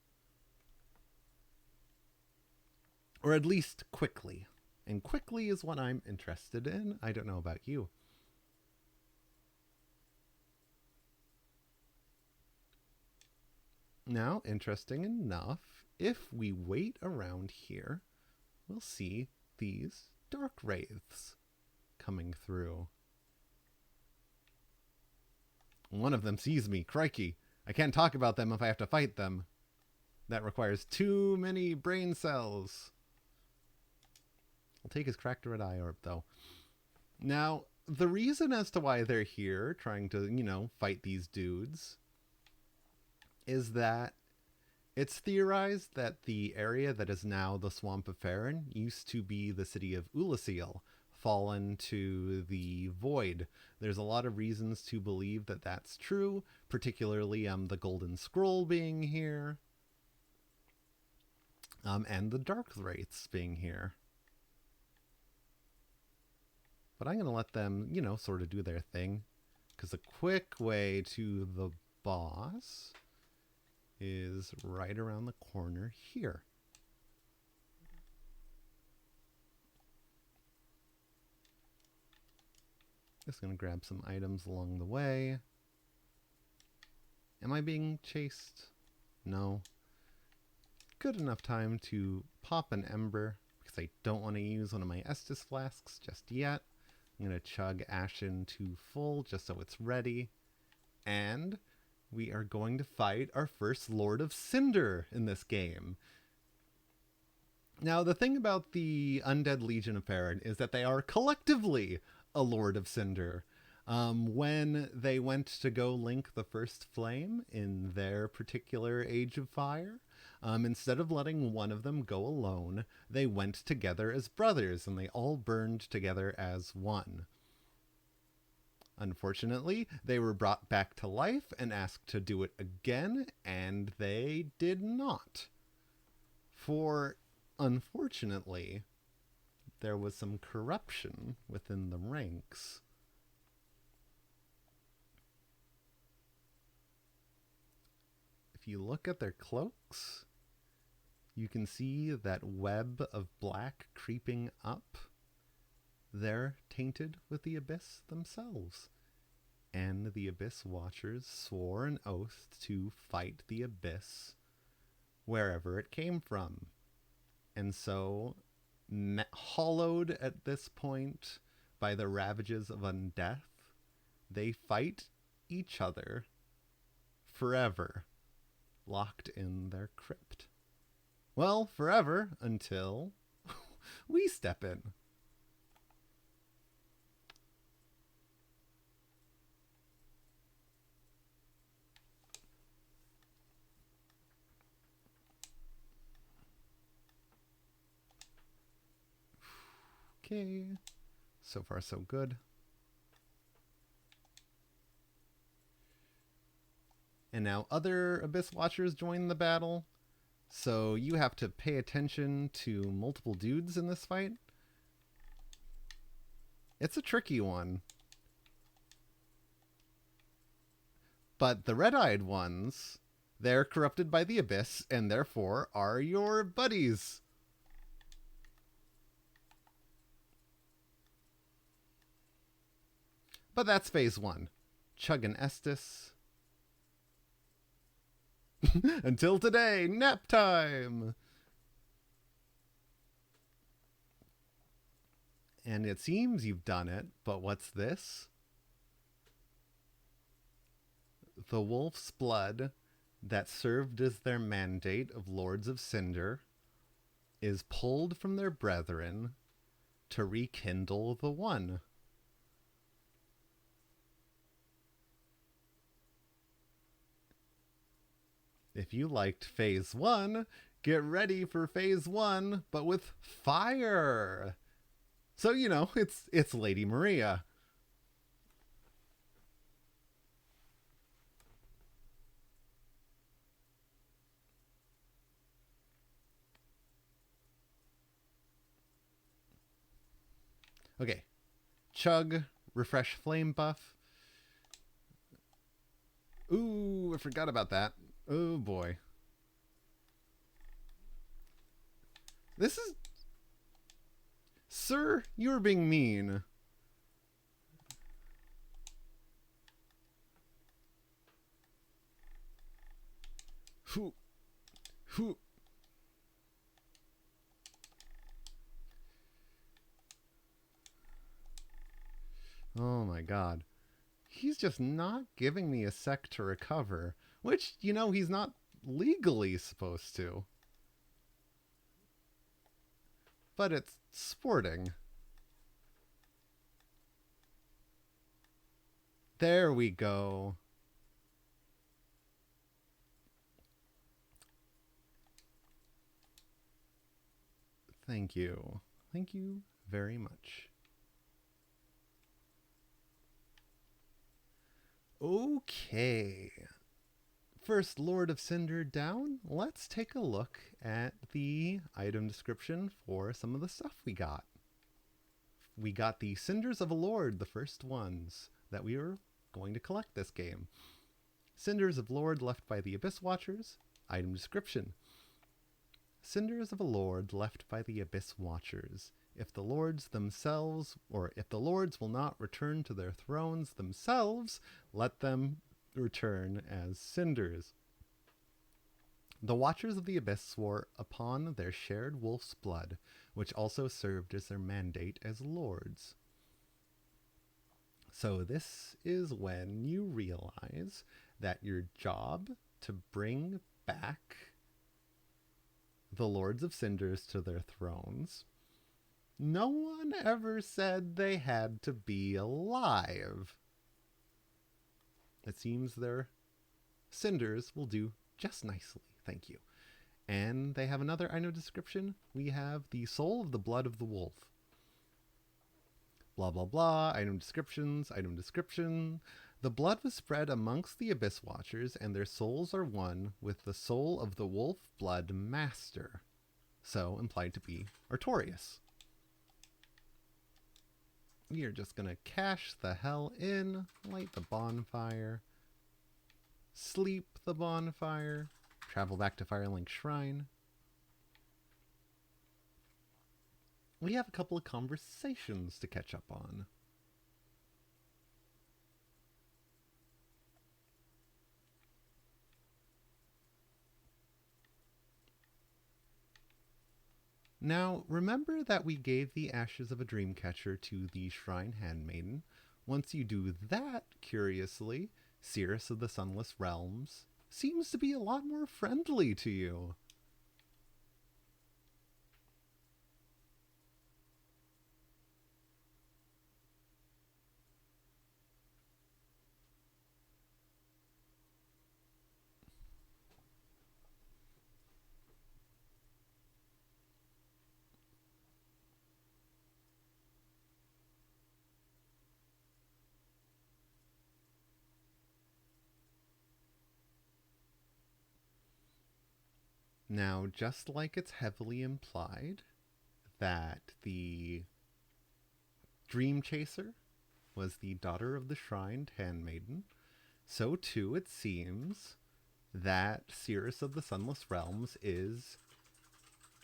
Or at least quickly. And quickly is what I'm interested in. I don't know about you. Now, interesting enough, if we wait around here, we'll see these dark wraiths coming through. One of them sees me. Crikey. I can't talk about them if I have to fight them. That requires too many brain cells. I'll take his cracked red eye orb, though. Now, the reason as to why they're here, trying to, fight these dudes, is that it's theorized that the area that is now the Swamp of Farron used to be the city of Ulasil, fallen to the void. There's a lot of reasons to believe that that's true, particularly the Golden Scroll being here, and the Dark Wraiths being here. But I'm going to let them, sort of do their thing, because a quick way to the boss is right around the corner here. Just going to grab some items along the way. Am I being chased? No. Good enough time to pop an ember, because I don't want to use one of my Estus flasks just yet. I'm going to chug Ashen to full just so it's ready. And we are going to fight our first Lord of Cinder in this game. Now, the thing about the Undead Legion of Farron is that they are collectively a Lord of Cinder. When they went to go link the first flame in their particular Age of Fire, instead of letting one of them go alone, they went together as brothers, and they all burned together as one. Unfortunately, they were brought back to life and asked to do it again, and they did not. For, unfortunately, there was some corruption within the ranks. If you look at their cloaks, you can see that web of black creeping up. They're tainted with the Abyss themselves. And the Abyss Watchers swore an oath to fight the Abyss wherever it came from. And so, hollowed at this point by the ravages of undeath, they fight each other forever, locked in their crypt. Well, forever until we step in. Okay, so far so good. And now other Abyss Watchers join the battle, so you have to pay attention to multiple dudes in this fight. It's a tricky one. But the red-eyed ones, they're corrupted by the Abyss, and therefore are your buddies. But that's phase one. Chug and Estus. Until today, nap time! And it seems you've done it, but what's this? The wolf's blood that served as their mandate of Lords of Cinder is pulled from their brethren to rekindle the one. If you liked phase one, Get ready for phase 1, but with fire. So, you know, it's Lady Maria. Okay. Chug, refresh flame buff. Ooh, I forgot about that. Oh boy. This is... Sir, you're being mean. Who? Who? Oh my god. He's just not giving me a sec to recover, which, you know, he's not legally supposed to. But it's sporting. There we go. Thank you. Thank you very much. Okay. First Lord of Cinder down, let's take a look at the item description for some of the stuff we got. We got the Cinders of a Lord, the first ones that we were going to collect this game. Cinders of Lord left by the Abyss Watchers. Item description. Cinders of a Lord left by the Abyss Watchers. If the lords themselves, or if the lords will not return to their thrones themselves, let them return as cinders. The Watchers of the Abyss swore upon their shared wolf's blood, which also served as their mandate as lords. So this is when you realize that your job to bring back the Lords of Cinders to their thrones, no one ever said they had to be alive. It seems their cinders will do just nicely, thank you. And they have another item description. We have the soul of the blood of the wolf. Blah, blah, blah. Item descriptions, item description. The blood was spread amongst the Abyss Watchers, and their souls are one with the soul of the wolf blood master. So, implied to be Artorias. We are just going to cash the hell in, light the bonfire, sleep the bonfire, travel back to Firelink Shrine. We have a couple of conversations to catch up on. Now, remember that we gave the ashes of a Dreamcatcher to the Shrine Handmaiden. Once you do that, curiously, Cirrus of the Sunless Realms seems to be a lot more friendly to you. Now, just like it's heavily implied that the Dream Chaser was the daughter of the Shrined Handmaiden, so too it seems that Cirrus of the Sunless Realms is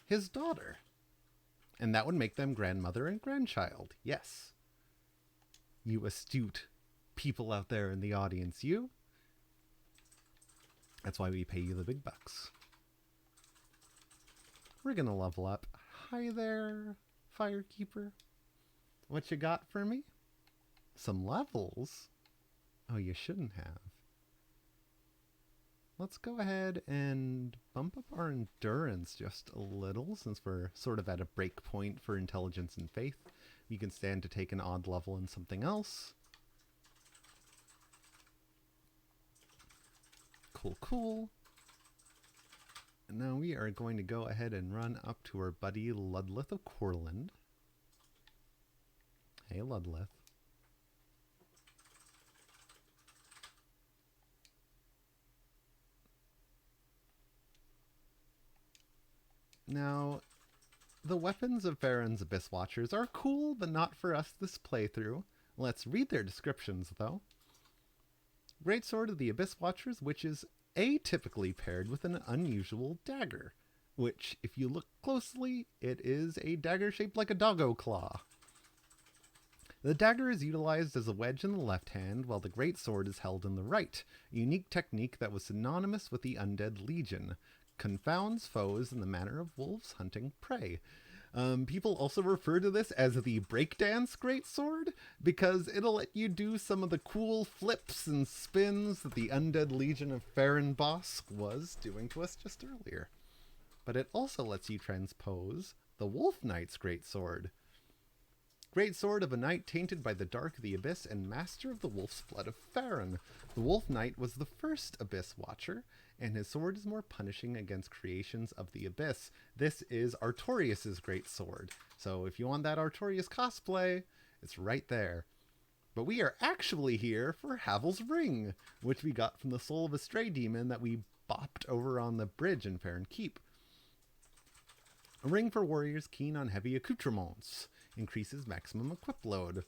his daughter. And that would make them grandmother and grandchild, yes. You astute people out there in the audience, you. That's why we pay you the big bucks. We're gonna level up. Hi there, Firekeeper. What you got for me? Some levels? Oh, you shouldn't have. Let's go ahead and bump up our endurance just a little, since we're sort of at a break point for intelligence and faith. You can stand to take an odd level in something else. Cool, cool. Now we are going to go ahead and run up to our buddy Ludlith of Corland. Hey, Ludlith. Now, the weapons of Farron's Abyss Watchers are cool, but not for us this playthrough. Let's read their descriptions, though. Greatsword of the Abyss Watchers, which is atypically paired with an unusual dagger, which, if you look closely, it is a dagger shaped like a doggo claw. The dagger is utilized as a wedge in the left hand, while the greatsword is held in the right, a unique technique that was synonymous with the Undead Legion. Confounds foes in the manner of wolves hunting prey. People also refer to this as the breakdance greatsword because it'll let you do some of the cool flips and spins that the Undead Legion of Farron Bosk was doing to us just earlier. But it also lets you transpose the Wolf Knight's greatsword. Greatsword of a knight tainted by the dark of the abyss and master of the wolf's blood of Farron. The Wolf Knight was the first Abyss Watcher, and his sword is more punishing against creations of the abyss. This is Artorias' great sword. So if you want that Artorias cosplay, it's right there. But we are actually here for Havel's Ring, which we got from the soul of a stray demon that we bopped over on the bridge in Farron Keep. A ring for warriors keen on heavy accoutrements. Increases maximum equip load.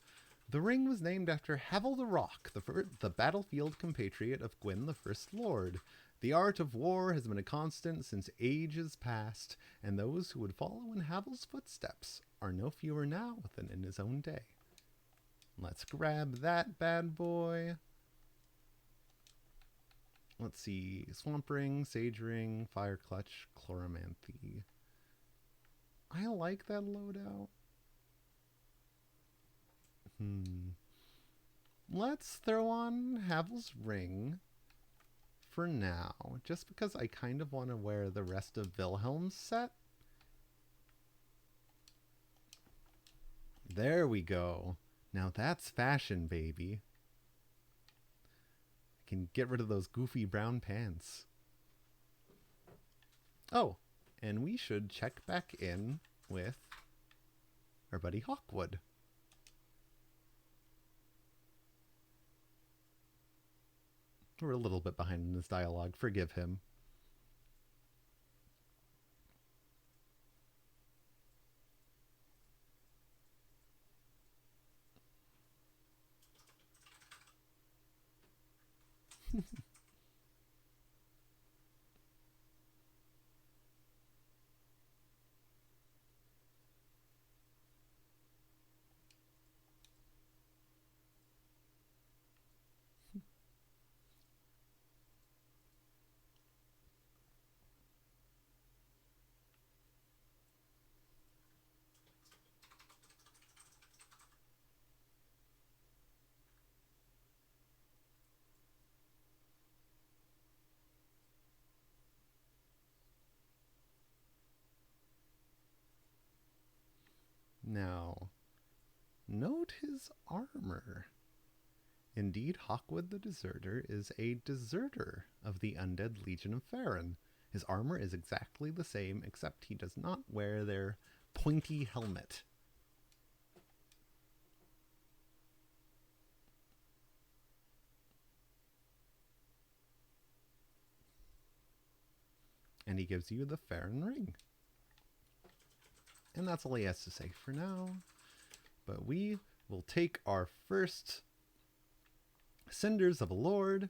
The ring was named after Havel the Rock, the battlefield compatriot of Gwyn the First Lord. The art of war has been a constant since ages past, and those who would follow in Havel's footsteps are no fewer now than in his own day. Let's grab that bad boy. Let's see. Swamp Ring, Sage Ring, Fire Clutch, Chloromanthy. I like that loadout. Let's throw on Havel's Ring for now, just because I kind of want to wear the rest of Wilhelm's set. There we go. Now that's fashion, baby. I can get rid of those goofy brown pants. Oh, and we should check back in with our buddy Hawkwood. We're a little bit behind in this dialogue. Forgive him. Now, note his armor. Indeed, Hawkwood the Deserter is a deserter of the Undead Legion of Farron. His armor is exactly the same, except he does not wear their pointy helmet. And he gives you the Farron Ring. And that's all he has to say for now. But we will take our first Cinders of a Lord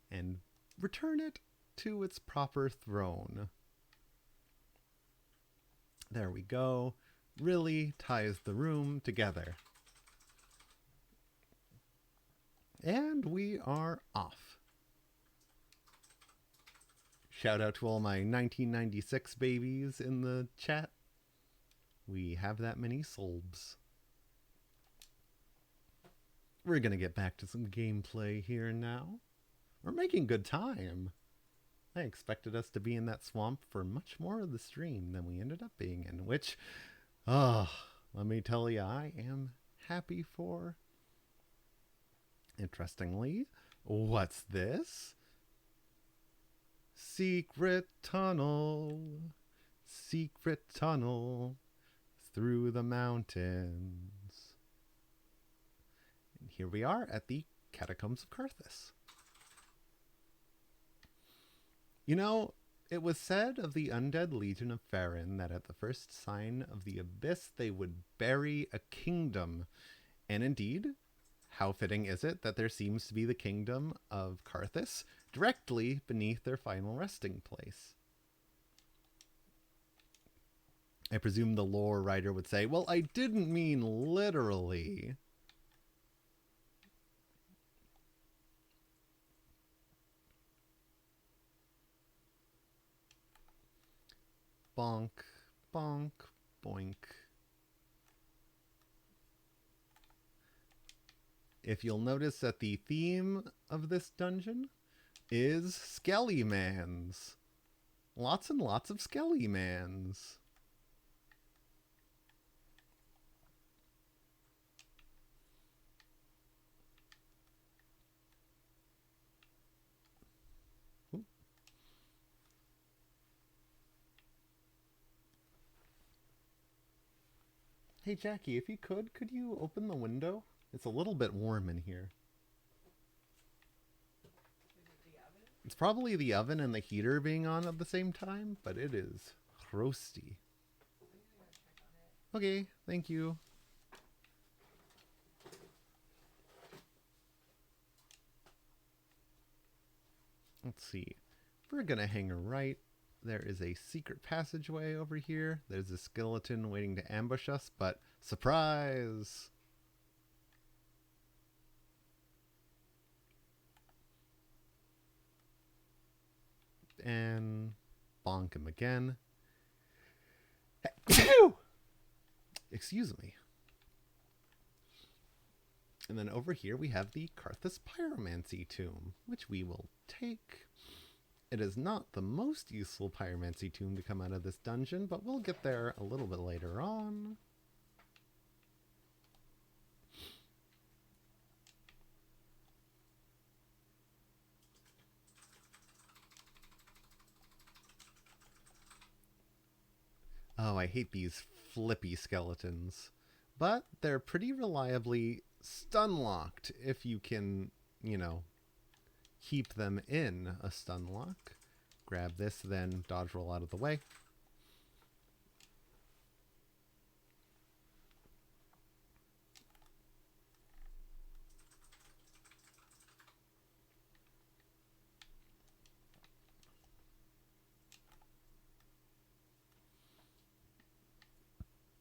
and return it to its proper throne. There we go. Really ties the room together. And we are off. Shout out to all my 1996 babies in the chat. We have that many solbs. We're going to get back to some gameplay here and now. We're making good time. I expected us to be in that swamp for much more of the stream than we ended up being in, which, let me tell you, I am happy for. Interestingly, what's this? Secret tunnel through the mountains. And here we are at the Catacombs of Carthus. You know, it was said of the undead legion of Farin that at the first sign of the abyss they would bury a kingdom. And indeed, how fitting is it that there seems to be the kingdom of Carthus directly beneath their final resting place? I presume the lore writer would say, well, I didn't mean literally. Bonk, bonk, boink. If you'll notice that the theme of this dungeon is Skellymans. Lots and lots of Skellymans. Hey Jackie, if you could you open the window? It's a little bit warm in here. Is it the oven? It's probably the oven and the heater being on at the same time, but it is roasty. I'm gonna go check on it. Okay, thank you. Let's see. We're gonna hang a right. There is a secret passageway over here. There's a skeleton waiting to ambush us, but surprise! And bonk him again. Excuse me. And then over here we have the Carthus Pyromancy Tomb, which we will take. It is not the most useful Pyromancy Tomb to come out of this dungeon, but we'll get there a little bit later on. Oh, I hate these flippy skeletons. But they're pretty reliably stun-locked if you can, you know, keep them in a stun lock. Grab this, then dodge roll out of the way.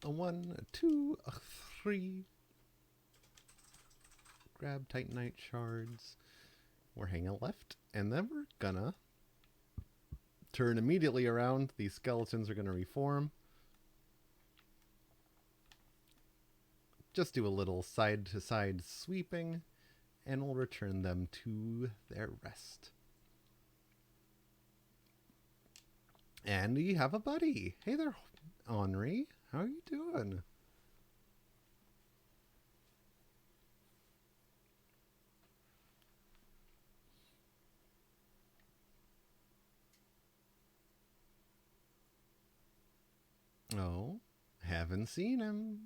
A 1, a 2, a 3. Grab Titanite shards. We're hanging left, and then we're gonna turn immediately around. These skeletons are gonna reform. Just do a little side-to-side sweeping, and we'll return them to their rest. And we have a buddy. Hey there, Henri. How are you doing? Oh, haven't seen him.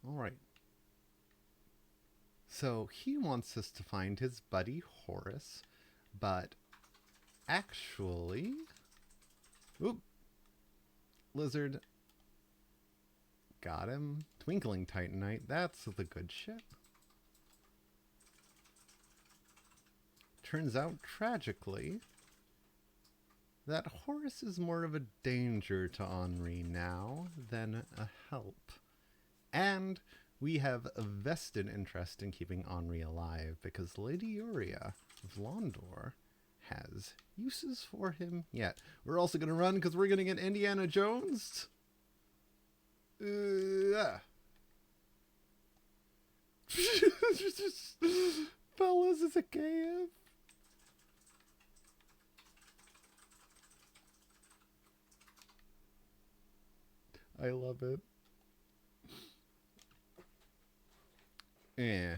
All right. So he wants us to find his buddy Horace, but actually... Oop! Lizard. Got him. Twinkling Titanite. That's the good shit. Turns out, tragically, that Horace is more of a danger to Henri now than a help. And we have a vested interest in keeping Henri alive because Lady Uria of Londor has uses for him yet. We're also going to run because we're going to get Indiana Jones. Fellas, is it KF? I love it. Eh.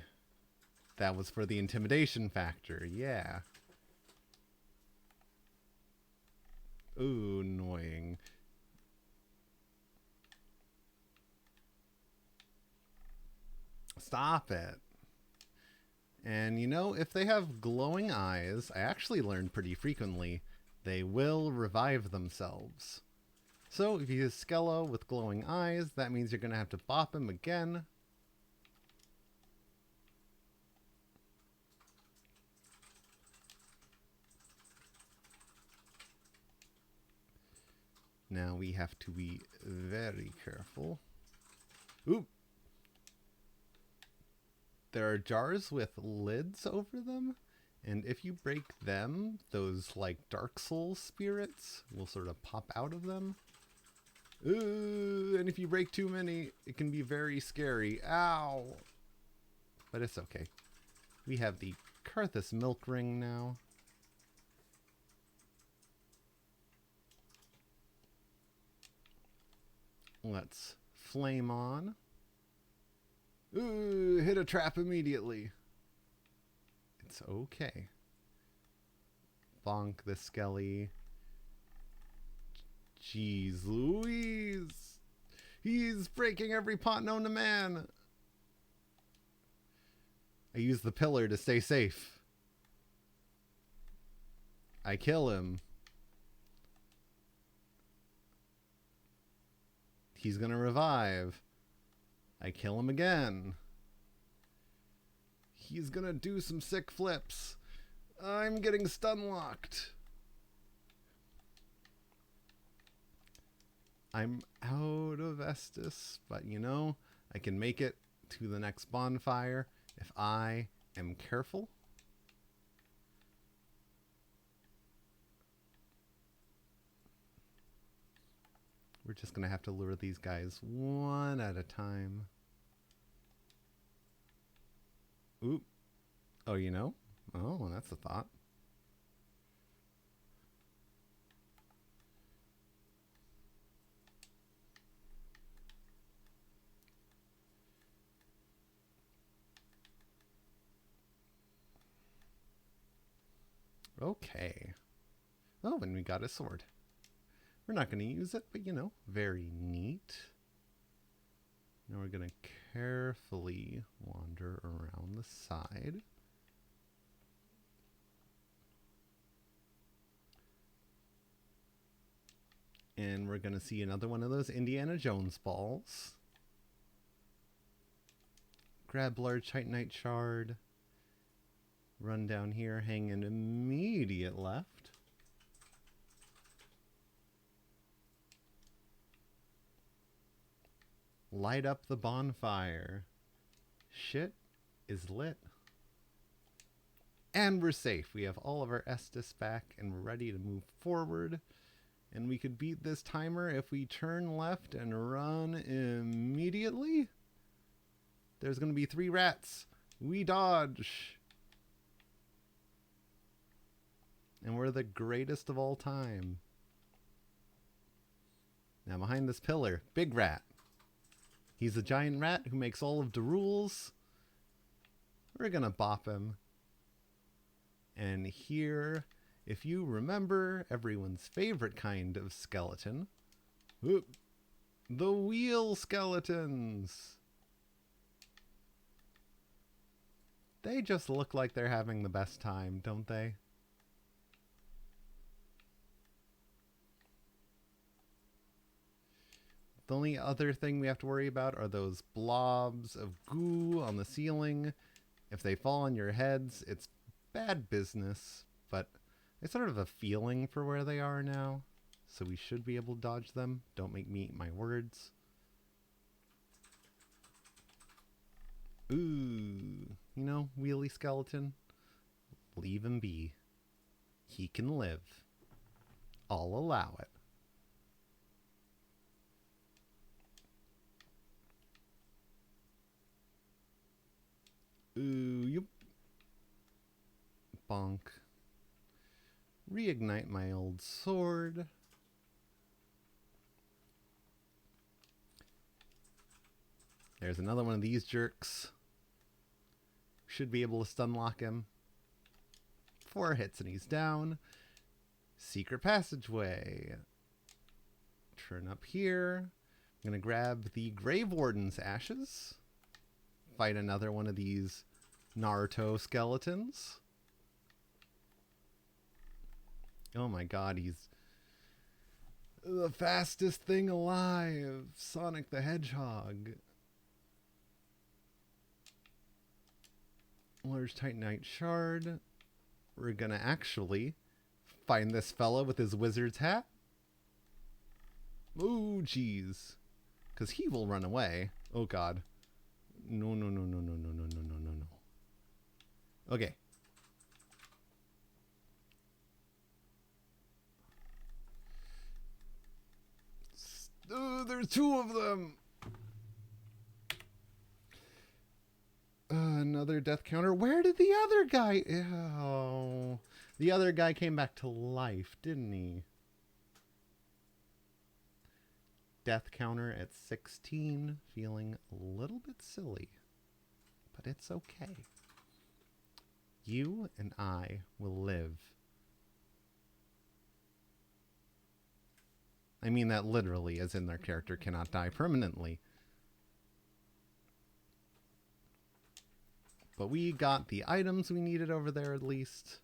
That was for the intimidation factor, yeah. Ooh, annoying. Stop it. And you know, if they have glowing eyes, I actually learned pretty frequently, they will revive themselves. So if you use Skello with glowing eyes, that means you're going to have to bop him again. Now we have to be very careful. Oop! There are jars with lids over them, and if you break them, those like Dark Souls spirits will sort of pop out of them. Ooh, and if you break too many, it can be very scary. Ow! But it's okay. We have the Karthus milk ring now. Let's flame on. Ooh, hit a trap immediately. It's okay. Bonk the Skelly. Jeez Louise. He's breaking every pot known to man. I use the pillar to stay safe. I kill him. He's gonna revive. I kill him again. He's gonna do some sick flips. I'm getting stun locked. I'm out of Estus, but you know, I can make it to the next bonfire if I am careful. We're just going to have to lure these guys one at a time. Oop. Oh, you know? Oh, that's a thought. Okay. Oh, and we got a sword. We're not going to use it, but you know, very neat. Now we're going to carefully wander around the side. And we're going to see another one of those Indiana Jones balls. Grab large Titanite shard. Run down here, hang an immediate left. Light up the bonfire. Shit is lit. And we're safe. We have all of our Estus back and we're ready to move forward. And we could beat this timer if we turn left and run immediately. There's going to be 3 rats. We dodge. And we're the greatest of all time. Now behind this pillar, big rat. He's a giant rat who makes all of the rules. We're gonna bop him. And here, if you remember everyone's favorite kind of skeleton, whoop, the wheel skeletons. They just look like they're having the best time, don't they? The only other thing we have to worry about are those blobs of goo on the ceiling. If they fall on your heads, it's bad business, but I sort of have a feeling for where they are now, so we should be able to dodge them. Don't make me eat my words. Ooh, you know, wheelie skeleton, leave him be. He can live. I'll allow it. Ooh, yup. Bonk. Reignite my old sword. There's another one of these jerks. Should be able to stun lock him. 4 hits and he's down. Secret passageway. Turn up here. I'm going to grab the Grave Warden's ashes. Fight another one of these Naruto skeletons. Oh my god, he's the fastest thing alive. Sonic the Hedgehog. Large Titanite Shard. We're going to actually find this fella with his wizard's hat. Oh, jeez. Because he will run away. Oh, God. No, no, no, no, no, no, no, no, no, no, no. Okay. Oh, there's 2 of them. Another death counter. Where did the other guy... Oh, the other guy came back to life, didn't he? Death counter at 16. Feeling a little bit silly. But it's okay. You and I will live. I mean that literally, as in their character cannot die permanently. But we got the items we needed over there at least.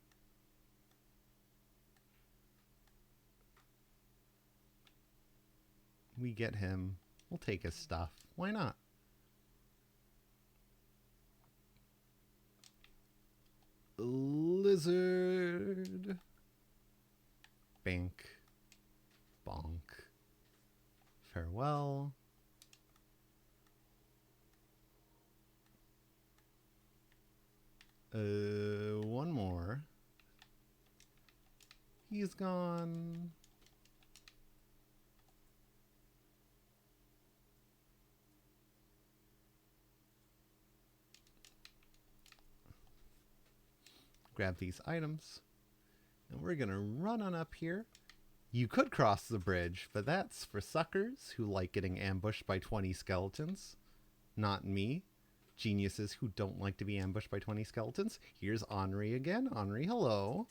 We get him. We'll take his stuff. Why not? Lizard. Bank. Bonk. Farewell. One more. He's gone. Grab these items. And we're gonna run on up here. You could cross the bridge, but that's for suckers who like getting ambushed by 20 skeletons. Not me. Geniuses who don't like to be ambushed by 20 skeletons. Here's Henri again. Henri, hello.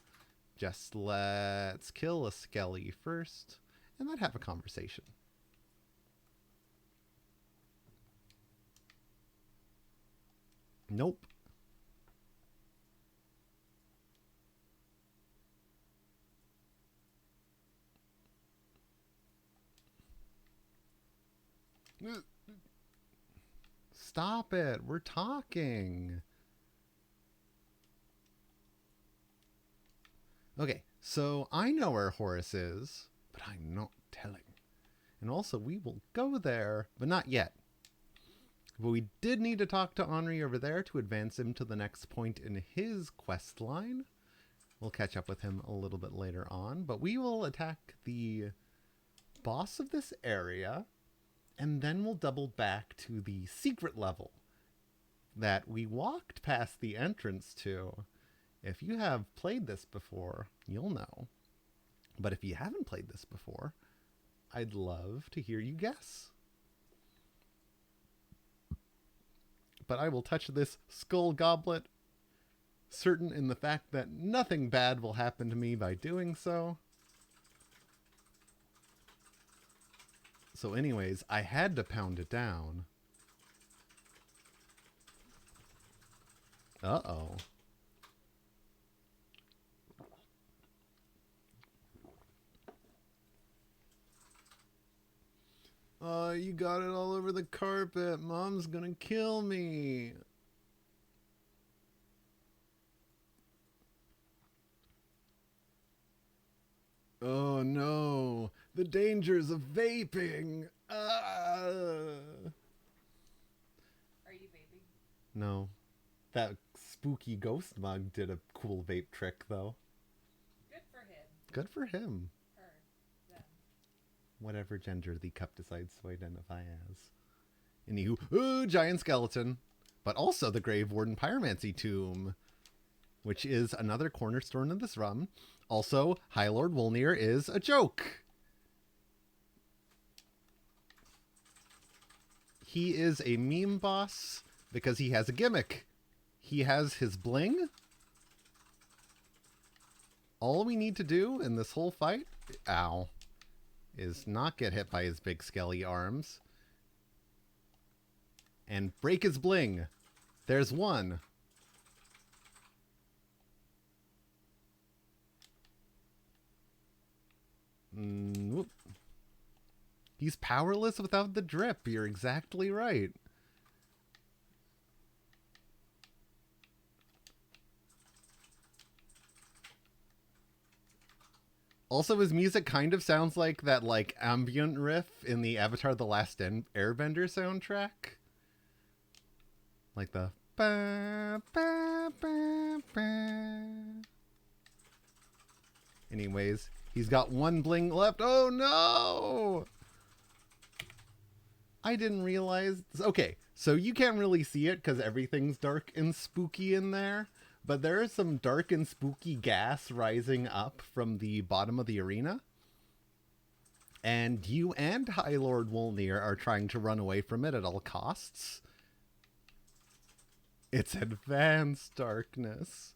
Just let's kill a skelly first, and then have a conversation. Nope. Stop it. We're talking. Okay, so I know where Horace is, but I'm not telling. And also, we will go there, but not yet. But we did need to talk to Henri over there to advance him to the next point in his quest line. We'll catch up with him a little bit later on, but we will attack the boss of this area, and then we'll double back to the secret level that we walked past the entrance to. If you have played this before, you'll know. But if you haven't played this before, I'd love to hear you guess. But I will touch this skull goblet, certain in the fact that nothing bad will happen to me by doing so. So anyways, I had to pound it down. Uh-oh. Oh, you got it all over the carpet. Mom's gonna kill me. Oh no, the dangers of vaping. Are you vaping? No. That spooky ghost mug did a cool vape trick, though. Good for him. Good for him. Her. Them. Whatever gender the cup decides to identify as. Anywho, ooh, giant skeleton. but also the Grave Warden Pyromancy Tomb, which is another cornerstone of this run. Also, High Lord Wolnir is a joke. He is a meme boss because he has a gimmick. He has his bling. All we need to do in this whole fight, ow, is not get hit by his big skelly arms. And break his bling. There's one. Whoop. He's powerless without the drip. You're exactly right. Also, his music kind of sounds like that, like, ambient riff in the Avatar The Last Airbender soundtrack. Like the... Ba, ba, ba, ba. Anyways, he's got one bling left. Oh, no! I didn't realize... Okay, so you can't really see it because everything's dark and spooky in there. But there is some dark and spooky gas rising up from the bottom of the arena. And you and High Lord Wolnir are trying to run away from it at all costs. It's advanced darkness.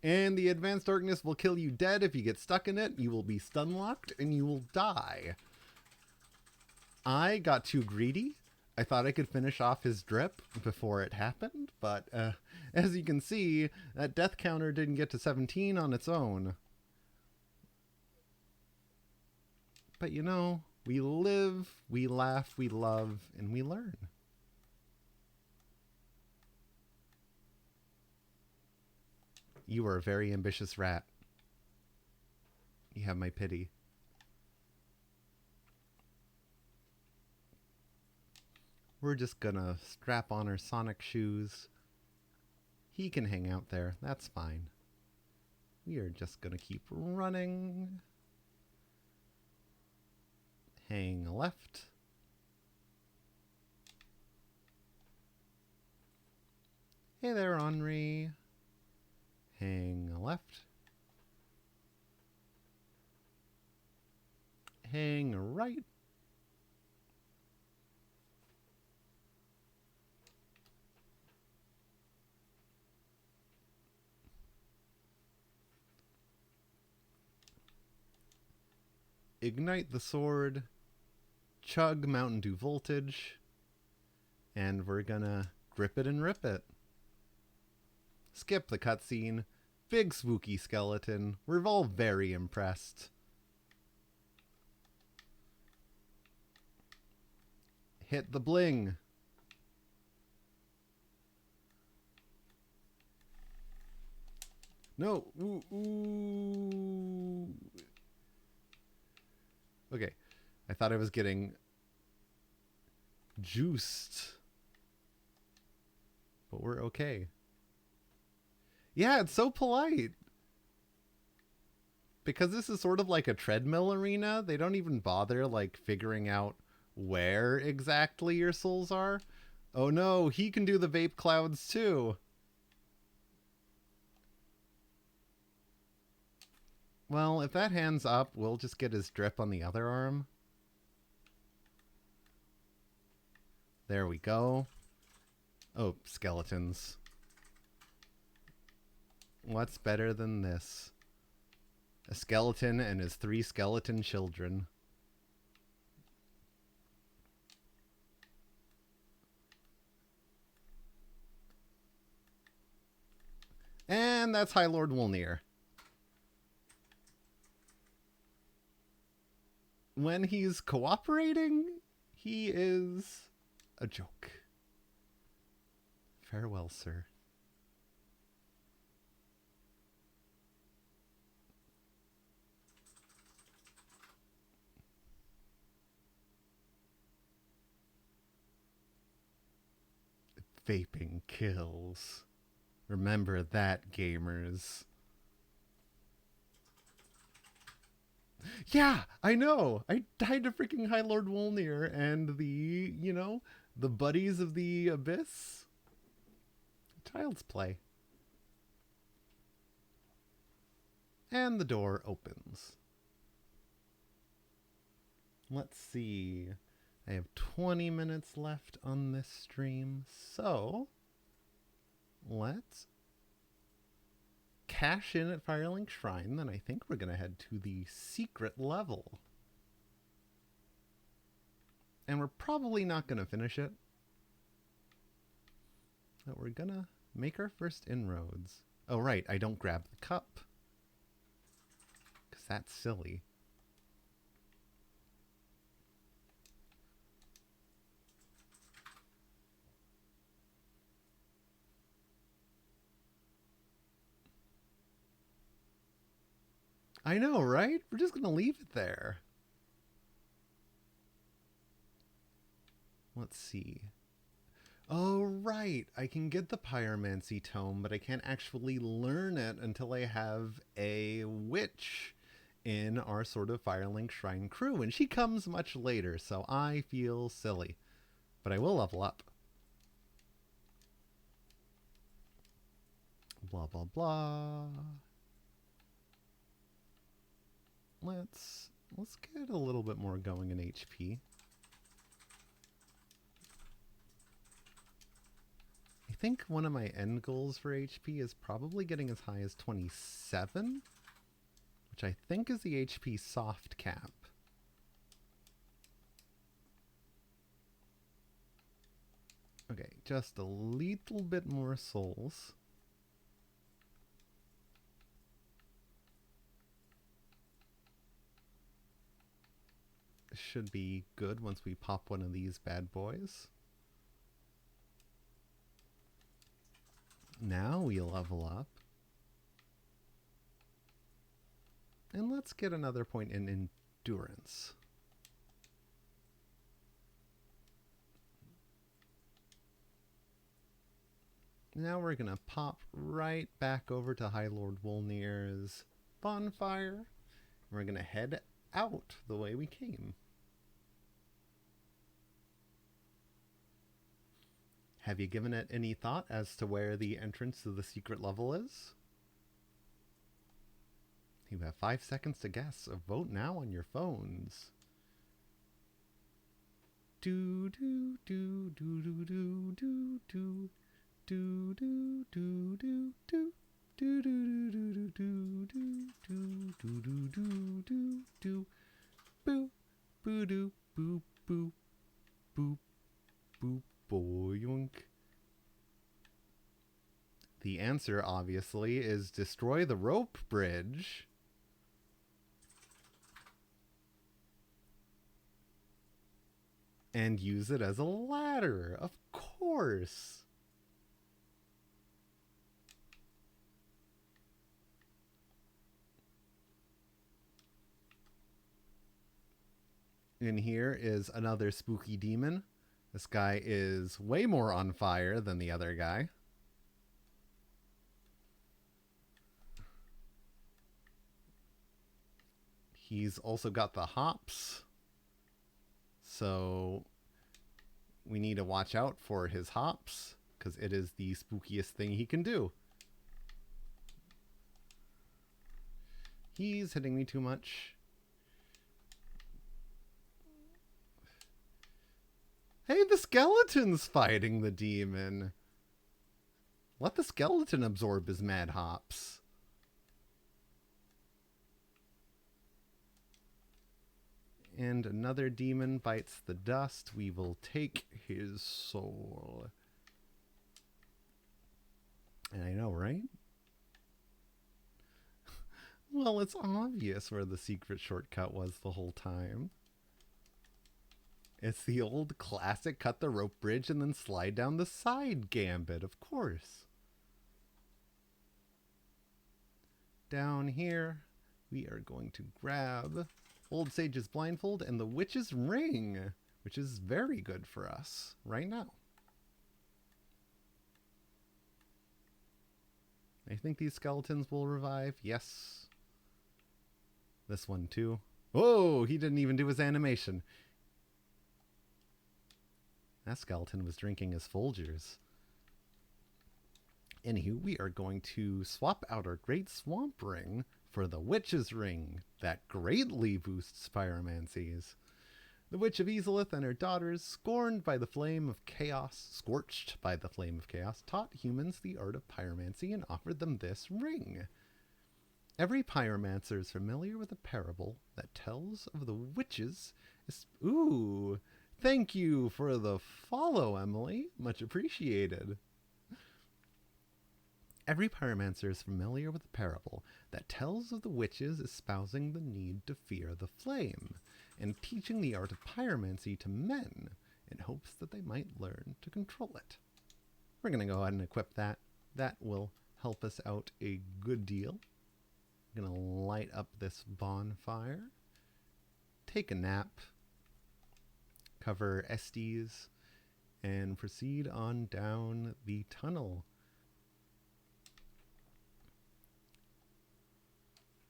And the advanced darkness will kill you dead if you get stuck in it. You will be stun locked and you will die. I got too greedy. I thought I could finish off his drip before it happened, but as you can see, that death counter didn't get to 17 on its own. But you know, we live, we laugh, we love, and we learn. You are a very ambitious rat. You have my pity. We're just gonna strap on our Sonic shoes. He can hang out there. That's fine. We are just gonna keep running. Hang left. Hey there, Henri. Hang left. Hang right. Ignite the sword, chug Mountain Dew voltage, and we're gonna grip it and rip it. Skip the cutscene. Big spooky skeleton. We're all very impressed. Hit the bling. No. Ooh, ooh. Okay. I thought I was getting juiced. But we're okay. Yeah, it's so polite. Because this is sort of like a treadmill arena, they don't even bother like figuring out where exactly your souls are. Oh no, he can do the vape clouds too. Well, if that hand's up, we'll just get his drip on the other arm. There we go. Oh, skeletons. What's better than this? A skeleton and his 3 skeleton children. And that's High Lord Wolnir. When he's cooperating, he is a joke. Farewell, sir. Vaping kills. Remember that, gamers. Yeah, I know. I died to freaking High Lord Wolnir and the, you know, the buddies of the Abyss. Child's Play. And the door opens. Let's see. I have 20 minutes left on this stream, so let's cash in at Firelink Shrine. Then I think we're going to head to the secret level. And we're probably not going to finish it. But we're going to make our first inroads. Oh, right, I don't grab the cup. Because that's silly. I know, right? We're just going to leave it there. Let's see. Oh, right. I can get the Pyromancy Tome, but I can't actually learn it until I have a witch in our sort of Firelink Shrine crew. And she comes much later, so I feel silly. But I will level up. Blah, blah, blah. Let's get a little bit more going in HP. I think one of my end goals for HP is probably getting as high as 27, which I think is the HP soft cap. Okay, just a little bit more souls. Should be good once we pop one of these bad boys. Now we level up. And let's get another point in endurance. Now we're going to pop right back over to High Lord Wolnir's bonfire. We're going to head out the way we came. Have you given it any thought as to where the entrance to the secret level is? You have 5 seconds to guess. Vote now on your phones. Do do do do do do do do do do do do do. Do do do do do do do do do do do boo boo doo boop boop boop boop boyoink. The answer, obviously, is destroy the rope bridge. And use it as a ladder, of course. In here is another spooky demon. This guy is way more on fire than the other guy. He's also got the hops. So we need to watch out for his hops, because it is the spookiest thing he can do. He's hitting me too much. Hey, the skeleton's fighting the demon. Let the skeleton absorb his mad hops. And another demon bites the dust. We will take his soul. And I know, right? Well, it's obvious where the secret shortcut was the whole time. It's the old classic cut the rope bridge and then slide down the side gambit, of course. Down here, we are going to grab Old Sage's Blindfold and the Witch's Ring, which is very good for us right now. I think these skeletons will revive. Yes. This one too. Oh, he didn't even do his animation. That skeleton was drinking his Folgers. Anywho, we are going to swap out our Great Swamp Ring for the Witch's Ring that greatly boosts pyromancies. The Witch of Ezelith and her daughters, scorned by the flame of chaos, scorched by the flame of chaos, taught humans the art of pyromancy and offered them this ring. Every pyromancer is familiar with a parable that tells of the witches. Ooh, thank you for the follow, Emily. Much appreciated. Every pyromancer is familiar with a parable that tells of the witches espousing the need to fear the flame and teaching the art of pyromancy to men in hopes that they might learn to control it. We're going to go ahead and equip that. That will help us out a good deal. I'm going to light up this bonfire, take a nap, cover Estes, and proceed on down the tunnel.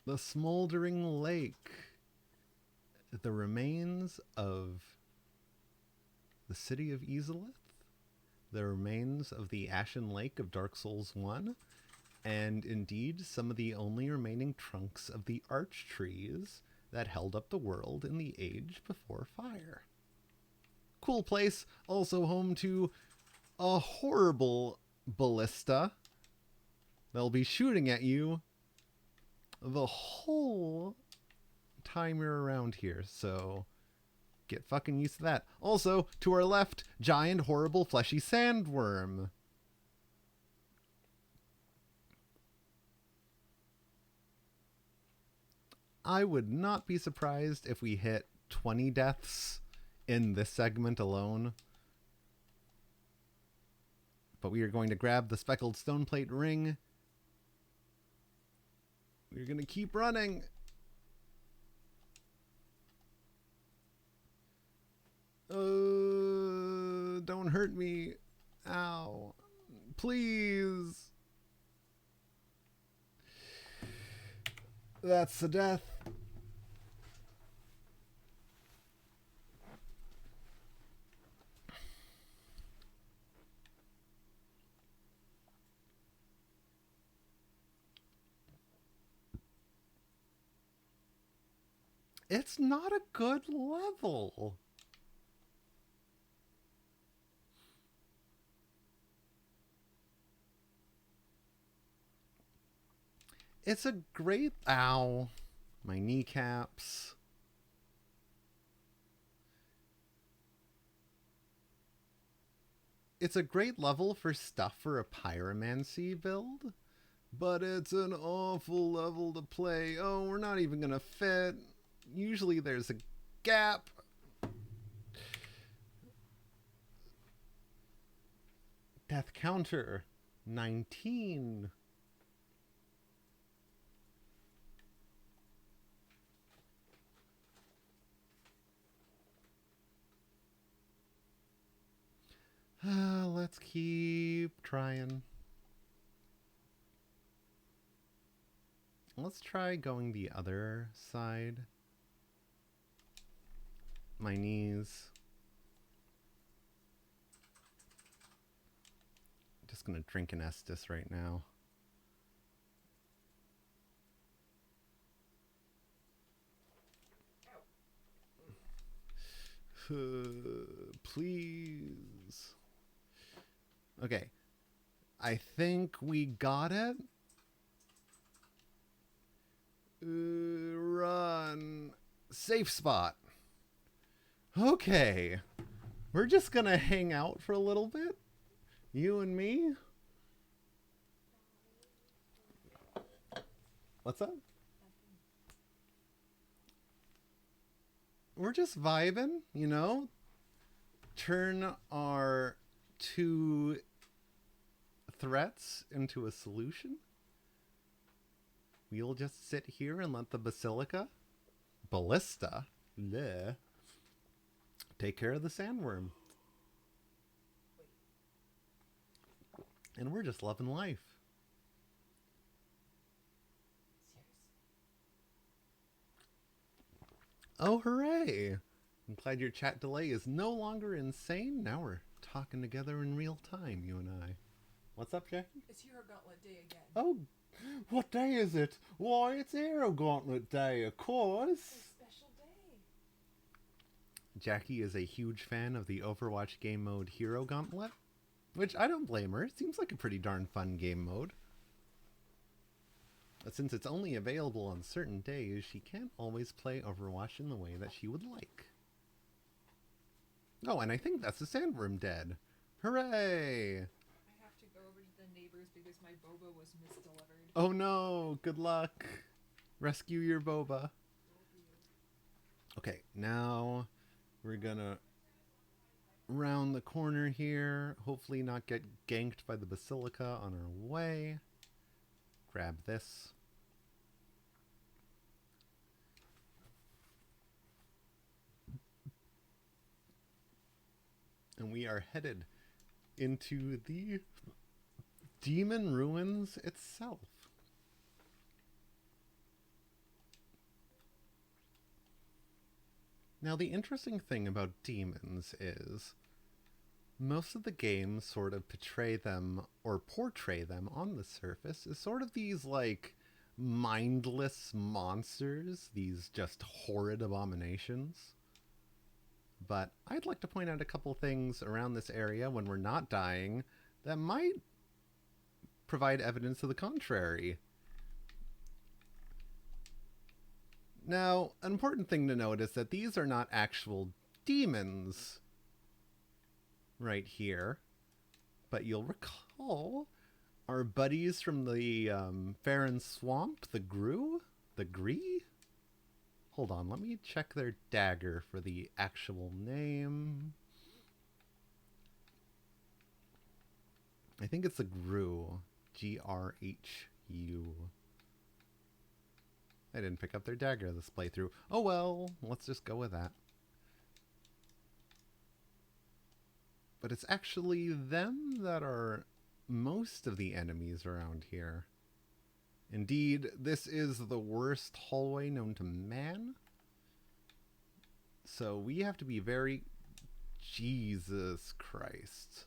The smoldering lake. The remains of the city of Ezelith. The remains of the Ashen Lake of Dark Souls 1. And indeed, some of the only remaining trunks of the arch trees that held up the world in the age before fire. Cool place. Also home to a horrible ballista. They'll be shooting at you the whole time you're around here, so get fucking used to that. Also, to our left, giant, horrible, fleshy sandworm. I would not be surprised if we hit 20 deaths in this segment alone. But we are going to grab the speckled stone plate ring. We're going to keep running. Don't hurt me. Ow. Please. That's the death. It's not a good level. It's a great... Ow. My kneecaps. It's a great level for stuff for a pyromancy build, but it's an awful level to play. Oh, we're not even gonna fit. Usually there's a gap. Death counter 19. Let's keep trying. Let's try going the other side. My knees. I'm just gonna drink an Estus right now. Please. Okay. I think we got it. Run. Safe spot. Okay. We're just gonna hang out for a little bit. You and me. What's up? We're just vibing, you know? Turn our two threats into a solution. We'll just sit here and let the ballista, bleh, take care of the sandworm. And we're just loving life. Oh, hooray! I'm glad your chat delay is no longer insane. Now we're talking together in real time, you and I. What's up, Jackie? It's Hero Gauntlet Day again. Oh, what day is it? Why, it's Hero Gauntlet Day, of course. It's a special day. Jackie is a huge fan of the Overwatch game mode Hero Gauntlet, which I don't blame her. It seems like a pretty darn fun game mode. But since it's only available on certain days, she can't always play Overwatch in the way that she would like. Oh, and I think that's the sandworm dead. Hooray! I have to go over to the neighbors because my boba was misdelivered. Oh no, good luck. Rescue your boba. Okay, now we're gonna round the corner here. Hopefully not get ganked by the Basilica on our way. Grab this. And we are headed into the Demon Ruins itself. Now, the interesting thing about demons is most of the games sort of portray them on the surface as sort of these, like, mindless monsters, these just horrid abominations. But I'd like to point out a couple things around this area when we're not dying that might provide evidence to the contrary. Now, an important thing to note is that these are not actual demons right here. But you'll recall our buddies from the Farron Swamp, the Gree? Hold on, let me check their dagger for the actual name. I think it's a Grue. Grhu. I didn't pick up their dagger this playthrough. Oh well, let's just go with that. But it's actually them that are most of the enemies around here. Indeed, this is the worst hallway known to man. So we have to be very... Jesus Christ.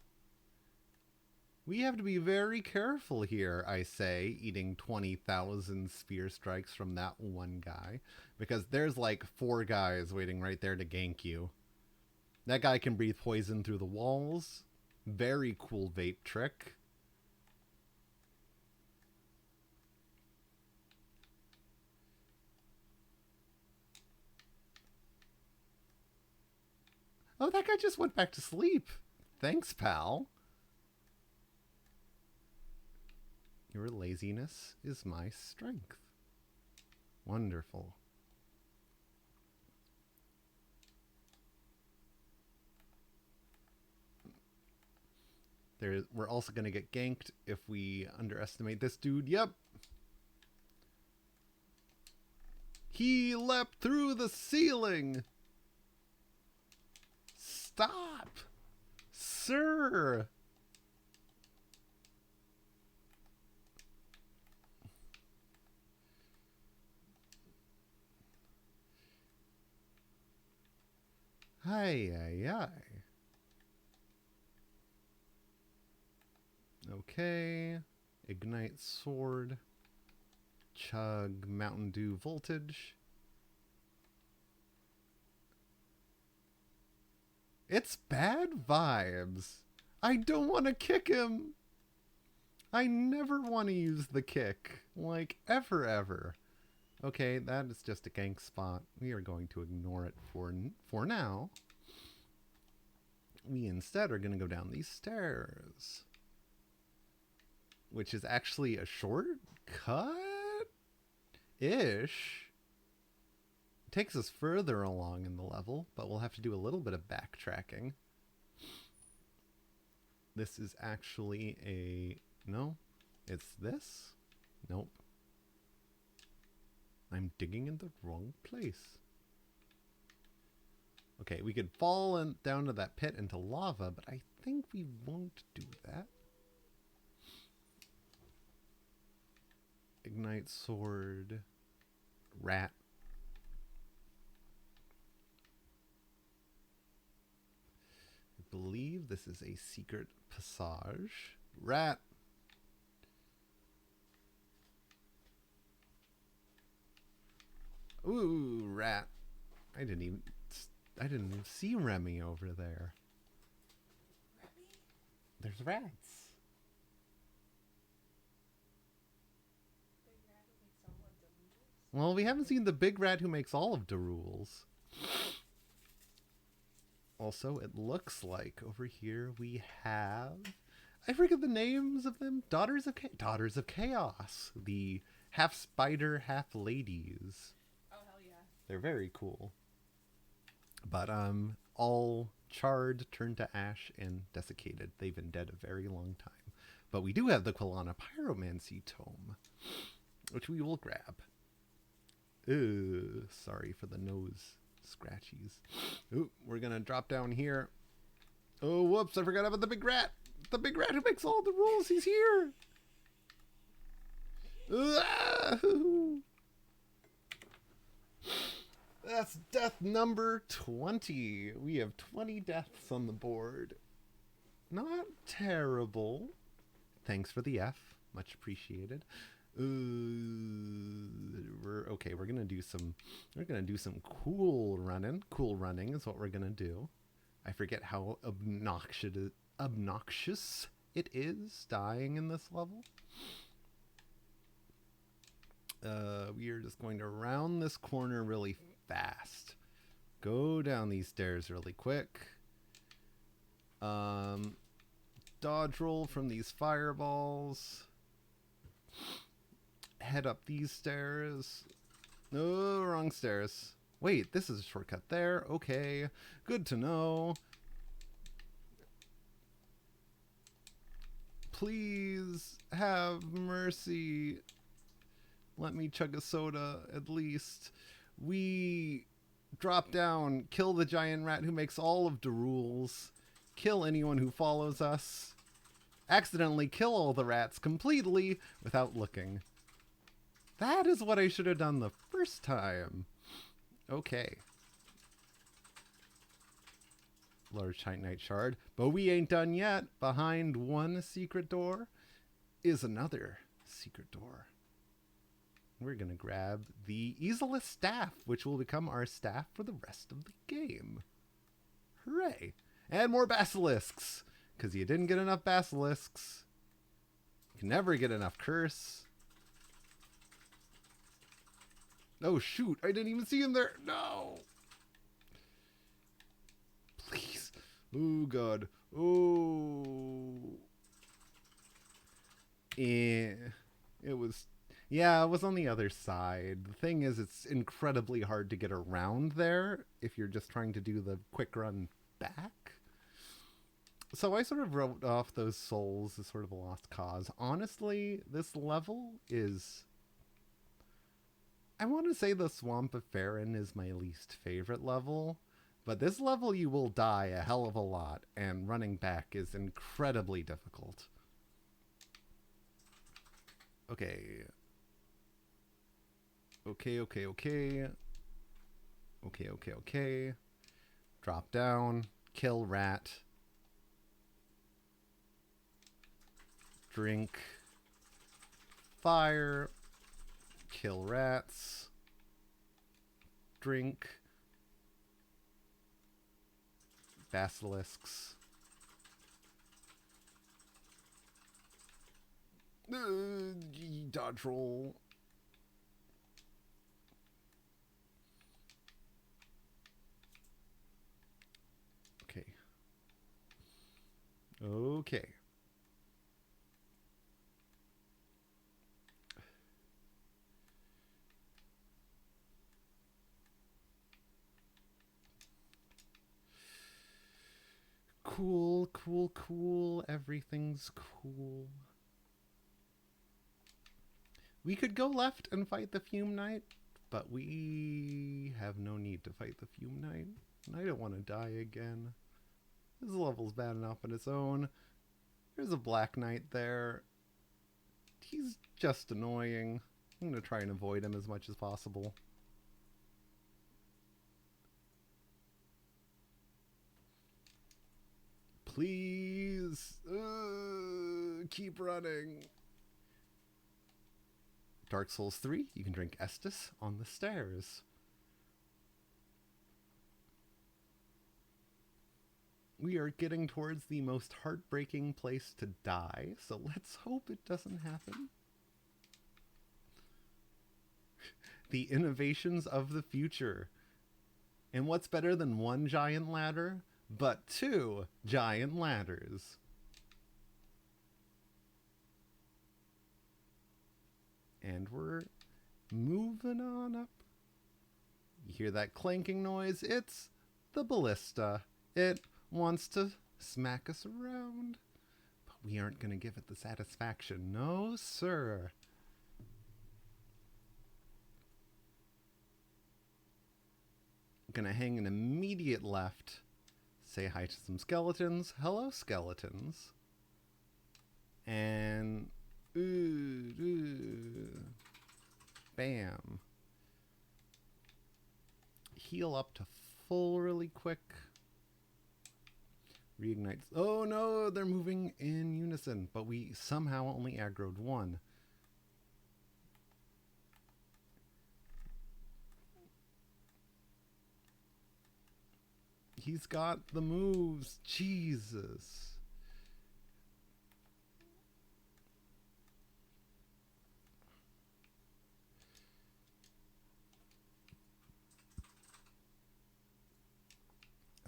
We have to be very careful here, I say, eating 20,000 spear strikes from that one guy. Because there's like 4 guys waiting right there to gank you. That guy can breathe poison through the walls. Very cool vape trick. Oh, that guy just went back to sleep. Thanks, pal. Your laziness is my strength. Wonderful. We're also going to get ganked if we underestimate this dude. Yep. He leapt through the ceiling. Stop, sir. Hi, hi, hi. Okay. Ignite sword. Chug Mountain Dew voltage. It's bad vibes. I don't want to kick him. I never want to use the kick. Like, ever. Okay, that is just a gank spot. We are going to ignore it for now. We instead are going to go down these stairs. Which is actually a shortcut-ish. Takes us further along in the level, but we'll have to do a little bit of backtracking. This is actually a... No, it's this? Nope. I'm digging in the wrong place. Okay, we could fall down to that pit into lava, but I think we won't do that. Ignite sword. Rat. I believe this is a secret passage. Rat. Ooh, rat. I didn't even see Remy over there. Remy? There's rats. Big rat who makes all of the rules? Well, we haven't seen the big rat who makes all of the rules. Also, it looks like over here we have, I forget the names of them. Daughters of Chaos. The half spider, half ladies. Oh, hell yeah. They're very cool. But all charred, turned to ash, and desiccated. They've been dead a very long time. But we do have the Quilana Pyromancy Tome, which we will grab. Ooh, sorry for the nose scratchies. Ooh, we're gonna drop down here. Oh, whoops, I forgot about the big rat. The big rat who makes all the rules, he's here. That's death number 20. We have 20 deaths on the board. Not terrible. Thanks for the F. Much appreciated. We're gonna do some cool running. Cool running is what we're gonna do. I forget how obnoxious it is dying in this level. We are just going to round this corner really fast. Go down these stairs really quick. Dodge roll from these fireballs. Head up these stairs. No, wrong stairs. Wait, this is a shortcut there. Okay, good to know. Please have mercy. Let me chug a soda, at least. We drop down, kill the giant rat who makes all of the rules, kill anyone who follows us, accidentally kill all the rats completely without looking. That is what I should have done the first time. Okay. Large Titanite shard. But we ain't done yet. Behind one secret door is another secret door. We're going to grab the Easeless Staff, which will become our staff for the rest of the game. Hooray. And more basilisks. Because you didn't get enough basilisks. You can never get enough curse. Oh, shoot. I didn't even see him there. No. Please. Oh, God. Oh. It was... Yeah, it was on the other side. The thing is, it's incredibly hard to get around there if you're just trying to do the quick run back. So I sort of wrote off those souls as sort of a lost cause. Honestly, this level is... I want to say the Swamp of Farron is my least favorite level, but this level you will die a hell of a lot, and running back is incredibly difficult. Okay. Okay. Drop down. Kill rat. Drink. Fire. Kill rats. Drink. Basilisks. Dodge roll. Okay. Cool. Everything's cool. We could go left and fight the Fume Knight, but we have no need to fight the Fume Knight. And I don't want to die again. This level's bad enough on its own. There's a Black Knight there. He's just annoying. I'm going to try and avoid him as much as possible. Please. Keep running. Dark Souls 3, you can drink Estus on the stairs. We are getting towards the most heartbreaking place to die, so let's hope it doesn't happen. The innovations of the future. And what's better than one giant ladder, but two giant ladders? And we're moving on up. You hear that clanking noise? It's the ballista. It wants to smack us around. But we aren't going to give it the satisfaction. No, sir. Gonna hang an immediate left. Say hi to some skeletons. Hello, skeletons. And... Bam. Heal up to full really quick. Reignites. Oh no, they're moving in unison, but we somehow only aggroed one. He's got the moves. Jesus.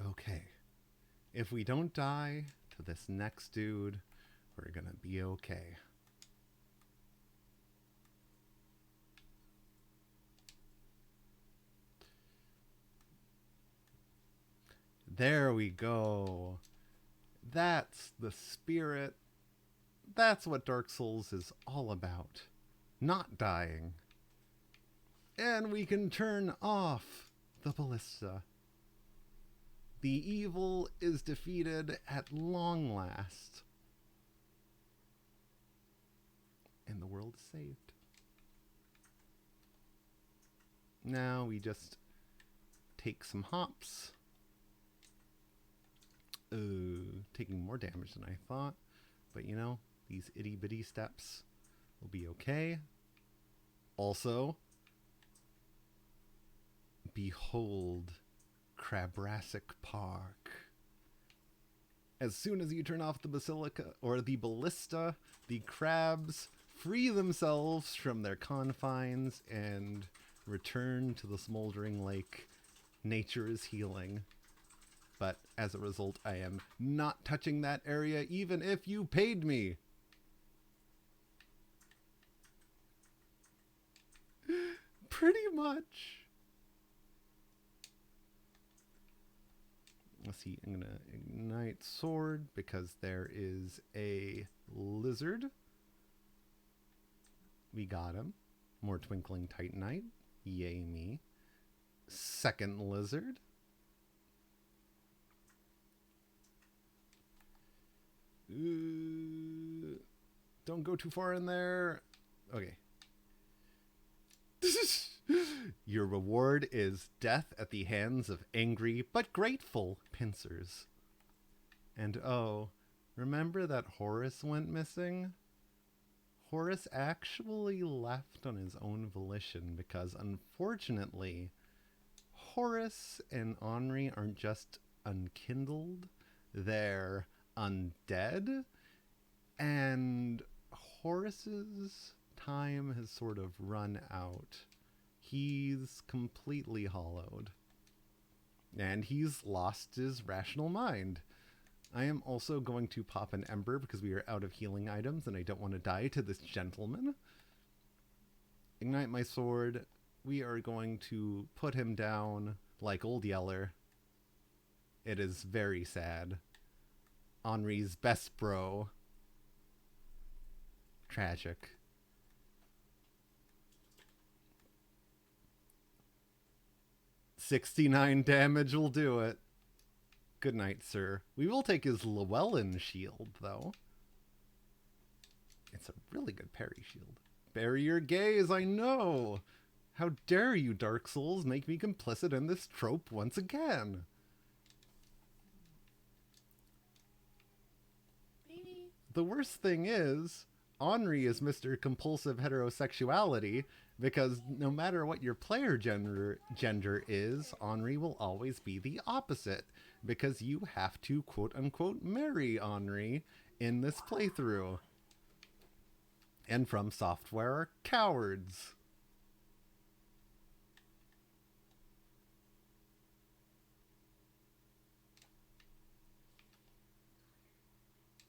Okay. If we don't die to this next dude, we're gonna be okay. There we go. That's the spirit. That's what Dark Souls is all about. Not dying. And we can turn off the ballista. The evil is defeated at long last. And the world is saved. Now we just take some hops. Taking more damage than I thought. But you know, these itty bitty steps will be okay. Also, behold Crabrassic Park. As soon as you turn off the basilica or the ballista, the crabs free themselves from their confines and return to the smoldering lake. Nature is healing. But as a result, I am not touching that area even if you paid me. Pretty much. Let's see, I'm going to ignite sword because there is a lizard. We got him. More twinkling titanite. Yay me. Second lizard. Don't go too far in there. Okay. Your reward is death at the hands of angry but grateful pincers. And oh, remember that Horace went missing? Horace actually left on his own volition because unfortunately, Horace and Henri aren't just unkindled, they're undead, and Horace's time has sort of run out. He's completely hollowed, and he's lost his rational mind. I am also going to pop an ember because we are out of healing items and I don't want to die to this gentleman. Ignite my sword. We are going to put him down like Old Yeller. It is very sad. Henri's best bro. Tragic. $69 damage will do it. Good night, sir. We will take his Llewellyn shield, though. It's a really good parry shield. Bury your gaze, I know! How dare you, Dark Souls, make me complicit in this trope once again! Baby. The worst thing is, Henri is Mr. Compulsive Heterosexuality, because no matter what your player gender is, Henri will always be the opposite, because you have to quote-unquote marry Henri in this playthrough. And From Software are cowards.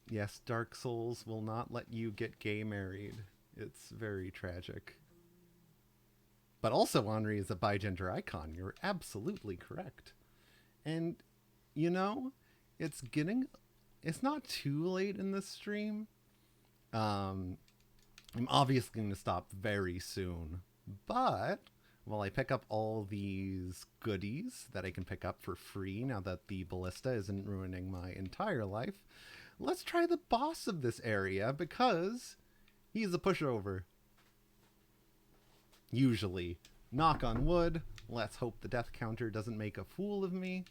Yes, Dark Souls will not let you get gay married. It's very tragic. But also, Henri is a bigender icon. You're absolutely correct. And, you know, it's not too late in this stream. I'm obviously going to stop very soon. But while I pick up all these goodies that I can pick up for free now that the ballista isn't ruining my entire life, let's try the boss of this area, because he's a pushover. Usually. Knock on wood. Let's hope the death counter doesn't make a fool of me.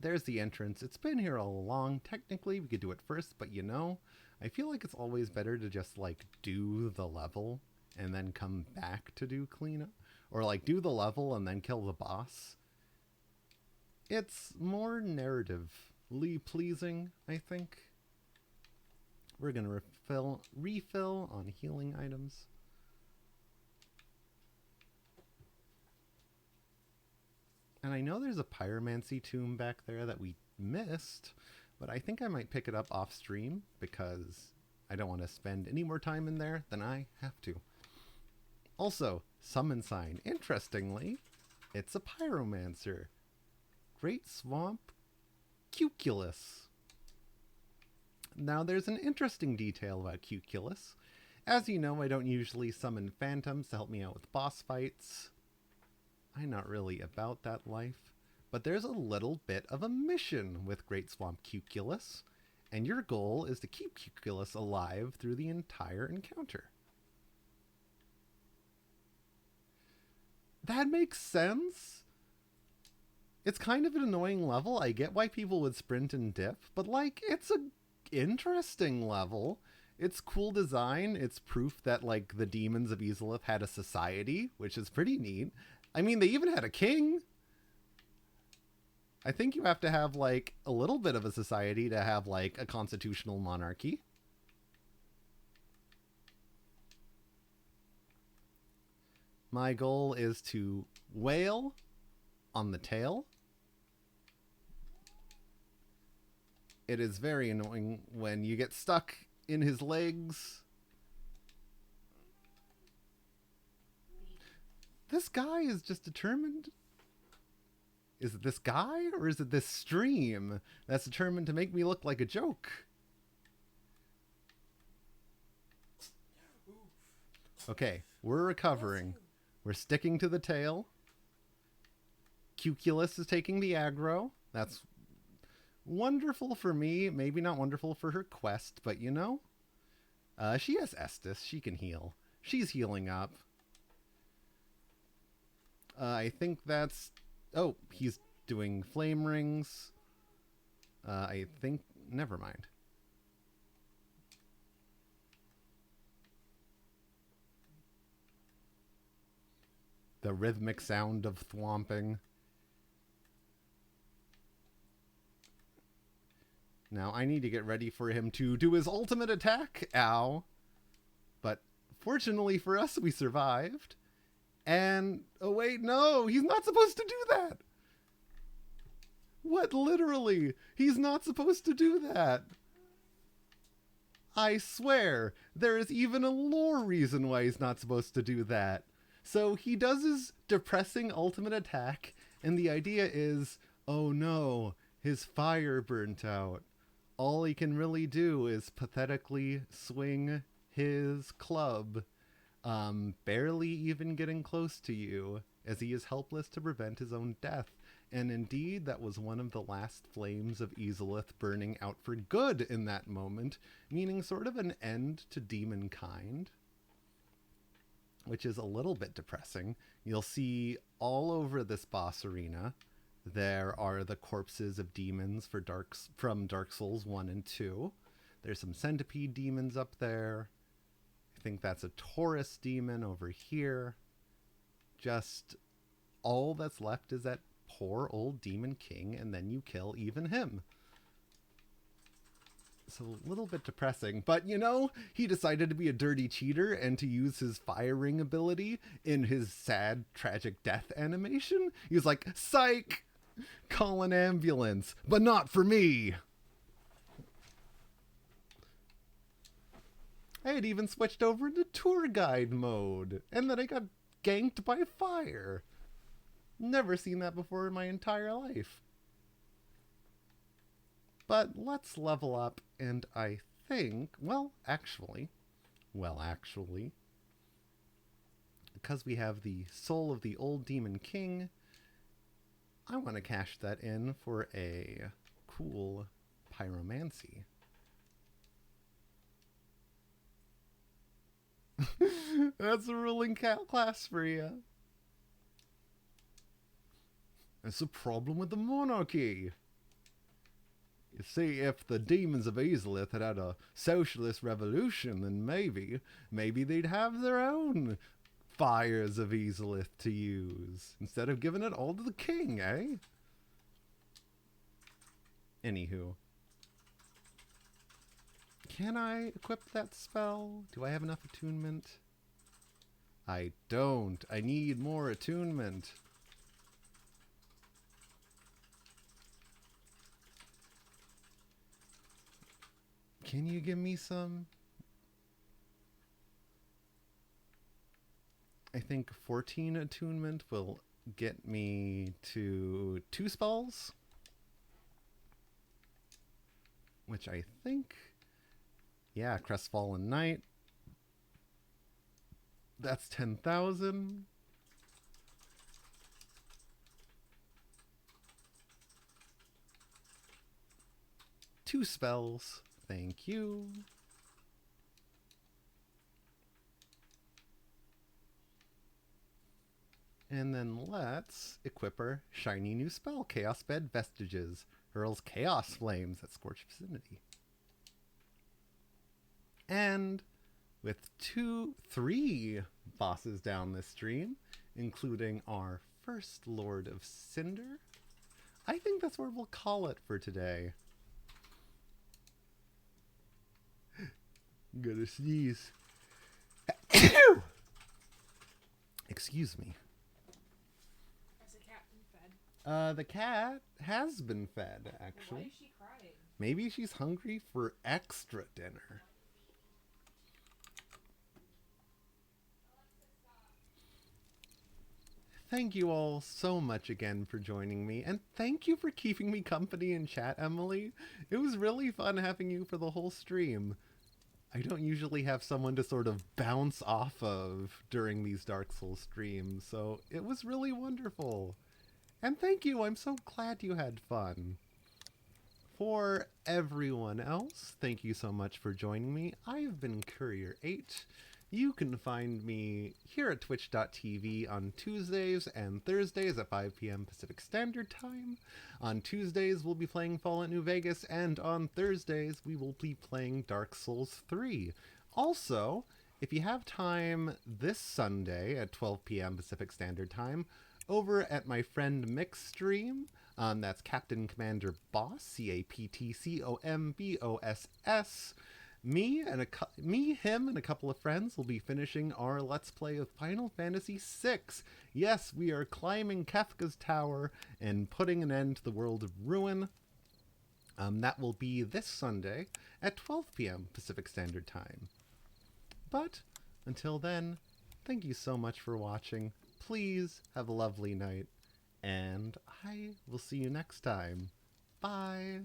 There's the entrance. It's been here all along. Technically, we could do it first, but you know, I feel like it's always better to just, like, do the level and then come back to do cleanup. Or, like, do the level and then kill the boss. It's more narratively pleasing, I think. We're going to refill on healing items. And I know there's a pyromancy tomb back there that we missed, but I think I might pick it up off stream because I don't want to spend any more time in there than I have to. Also, summon sign. Interestingly, it's a pyromancer. Great Swamp Cuculus. Now there's an interesting detail about Cuculus. As you know, I don't usually summon phantoms to help me out with boss fights. I'm not really about that life, but there's a little bit of a mission with Great Swamp Cuculus, and your goal is to keep Cuculus alive through the entire encounter. That makes sense. It's kind of an annoying level. I get why people would sprint and dip, but like, it's a interesting level. It's cool design. It's proof that like the demons of Izalith had a society, which is pretty neat. I mean, they even had a king. I think you have to have like a little bit of a society to have like a constitutional monarchy. My goal is to wail on the tail. It is very annoying when you get stuck in his legs. This guy is just determined. Is it this guy or is it this stream that's determined to make me look like a joke? Okay, we're recovering. We're sticking to the tail. Cuculus is taking the aggro. That's wonderful for me. Maybe not wonderful for her quest, but you know. She has Estus. She can heal. She's healing up. I think that's... Oh, he's doing flame rings. I think... Never mind. The rhythmic sound of thwomping. Now, I need to get ready for him to do his ultimate attack. Ow. But fortunately for us, we survived. And, oh wait, no, he's not supposed to do that. What, literally? He's not supposed to do that. I swear, there is even a lore reason why he's not supposed to do that. So he does his depressing ultimate attack, and the idea is, oh no, his fire burnt out. All he can really do is pathetically swing his club, barely even getting close to you, as he is helpless to prevent his own death. And indeed, that was one of the last flames of Izalith burning out for good in that moment, meaning sort of an end to demonkind, which is a little bit depressing. You'll see all over this boss arena, there are the corpses of demons from Dark Souls 1 and 2. There's some centipede demons up there. I think that's a Taurus demon over here. Just all that's left is that poor old demon king, and then you kill even him. It's a little bit depressing, but you know, he decided to be a dirty cheater and to use his firing ability in his sad, tragic death animation. He was like, psych! Call an ambulance, but not for me! I had even switched over into tour guide mode, and then I got ganked by fire. Never seen that before in my entire life. But let's level up, and I think, well, actually, because we have the soul of the old demon king, I want to cash that in for a cool pyromancy. That's a ruling class for you. It's a problem with the monarchy. You see, if the demons of Azelith had a socialist revolution, then maybe they'd have their own fires of Azelith to use, instead of giving it all to the king, eh? Anywho. Can I equip that spell? Do I have enough attunement? I don't. I need more attunement. Can you give me some? I think 14 attunement will get me to 2 spells. Which I think... Yeah, Crestfallen Knight. That's 10,000. Two spells. Thank you. And then let's equip our shiny new spell, Chaos Bed Vestiges. Hurls Chaos Flames at Scorched Vicinity. And with 3 bosses down this stream, including our first Lord of Cinder, I think that's where we'll call it for today. Gotta sneeze. Excuse me. Has the cat been fed? The cat has been fed, actually. Why is she crying? Maybe she's hungry for extra dinner. Thank you all so much again for joining me, and thank you for keeping me company in chat, Emily. It was really fun having you for the whole stream. I don't usually have someone to sort of bounce off of during these Dark Souls streams, so it was really wonderful. And thank you, I'm so glad you had fun. For everyone else, thank you so much for joining me. I have been Courier8. You can find me here at twitch.tv on Tuesdays and Thursdays at 5 p.m. Pacific Standard Time. On Tuesdays, we'll be playing Fallout New Vegas, and on Thursdays, we will be playing Dark Souls 3. Also, if you have time this Sunday at 12 p.m. Pacific Standard Time, over at my friend Mick's stream, that's Captain Commander Boss, CAPTCOMBOSS, Me, him, and a couple of friends will be finishing our Let's Play of Final Fantasy VI. Yes, we are climbing Kefka's Tower and putting an end to the world of ruin. That will be this Sunday at 12 p.m. Pacific Standard Time. But until then, thank you so much for watching. Please have a lovely night, and I will see you next time. Bye!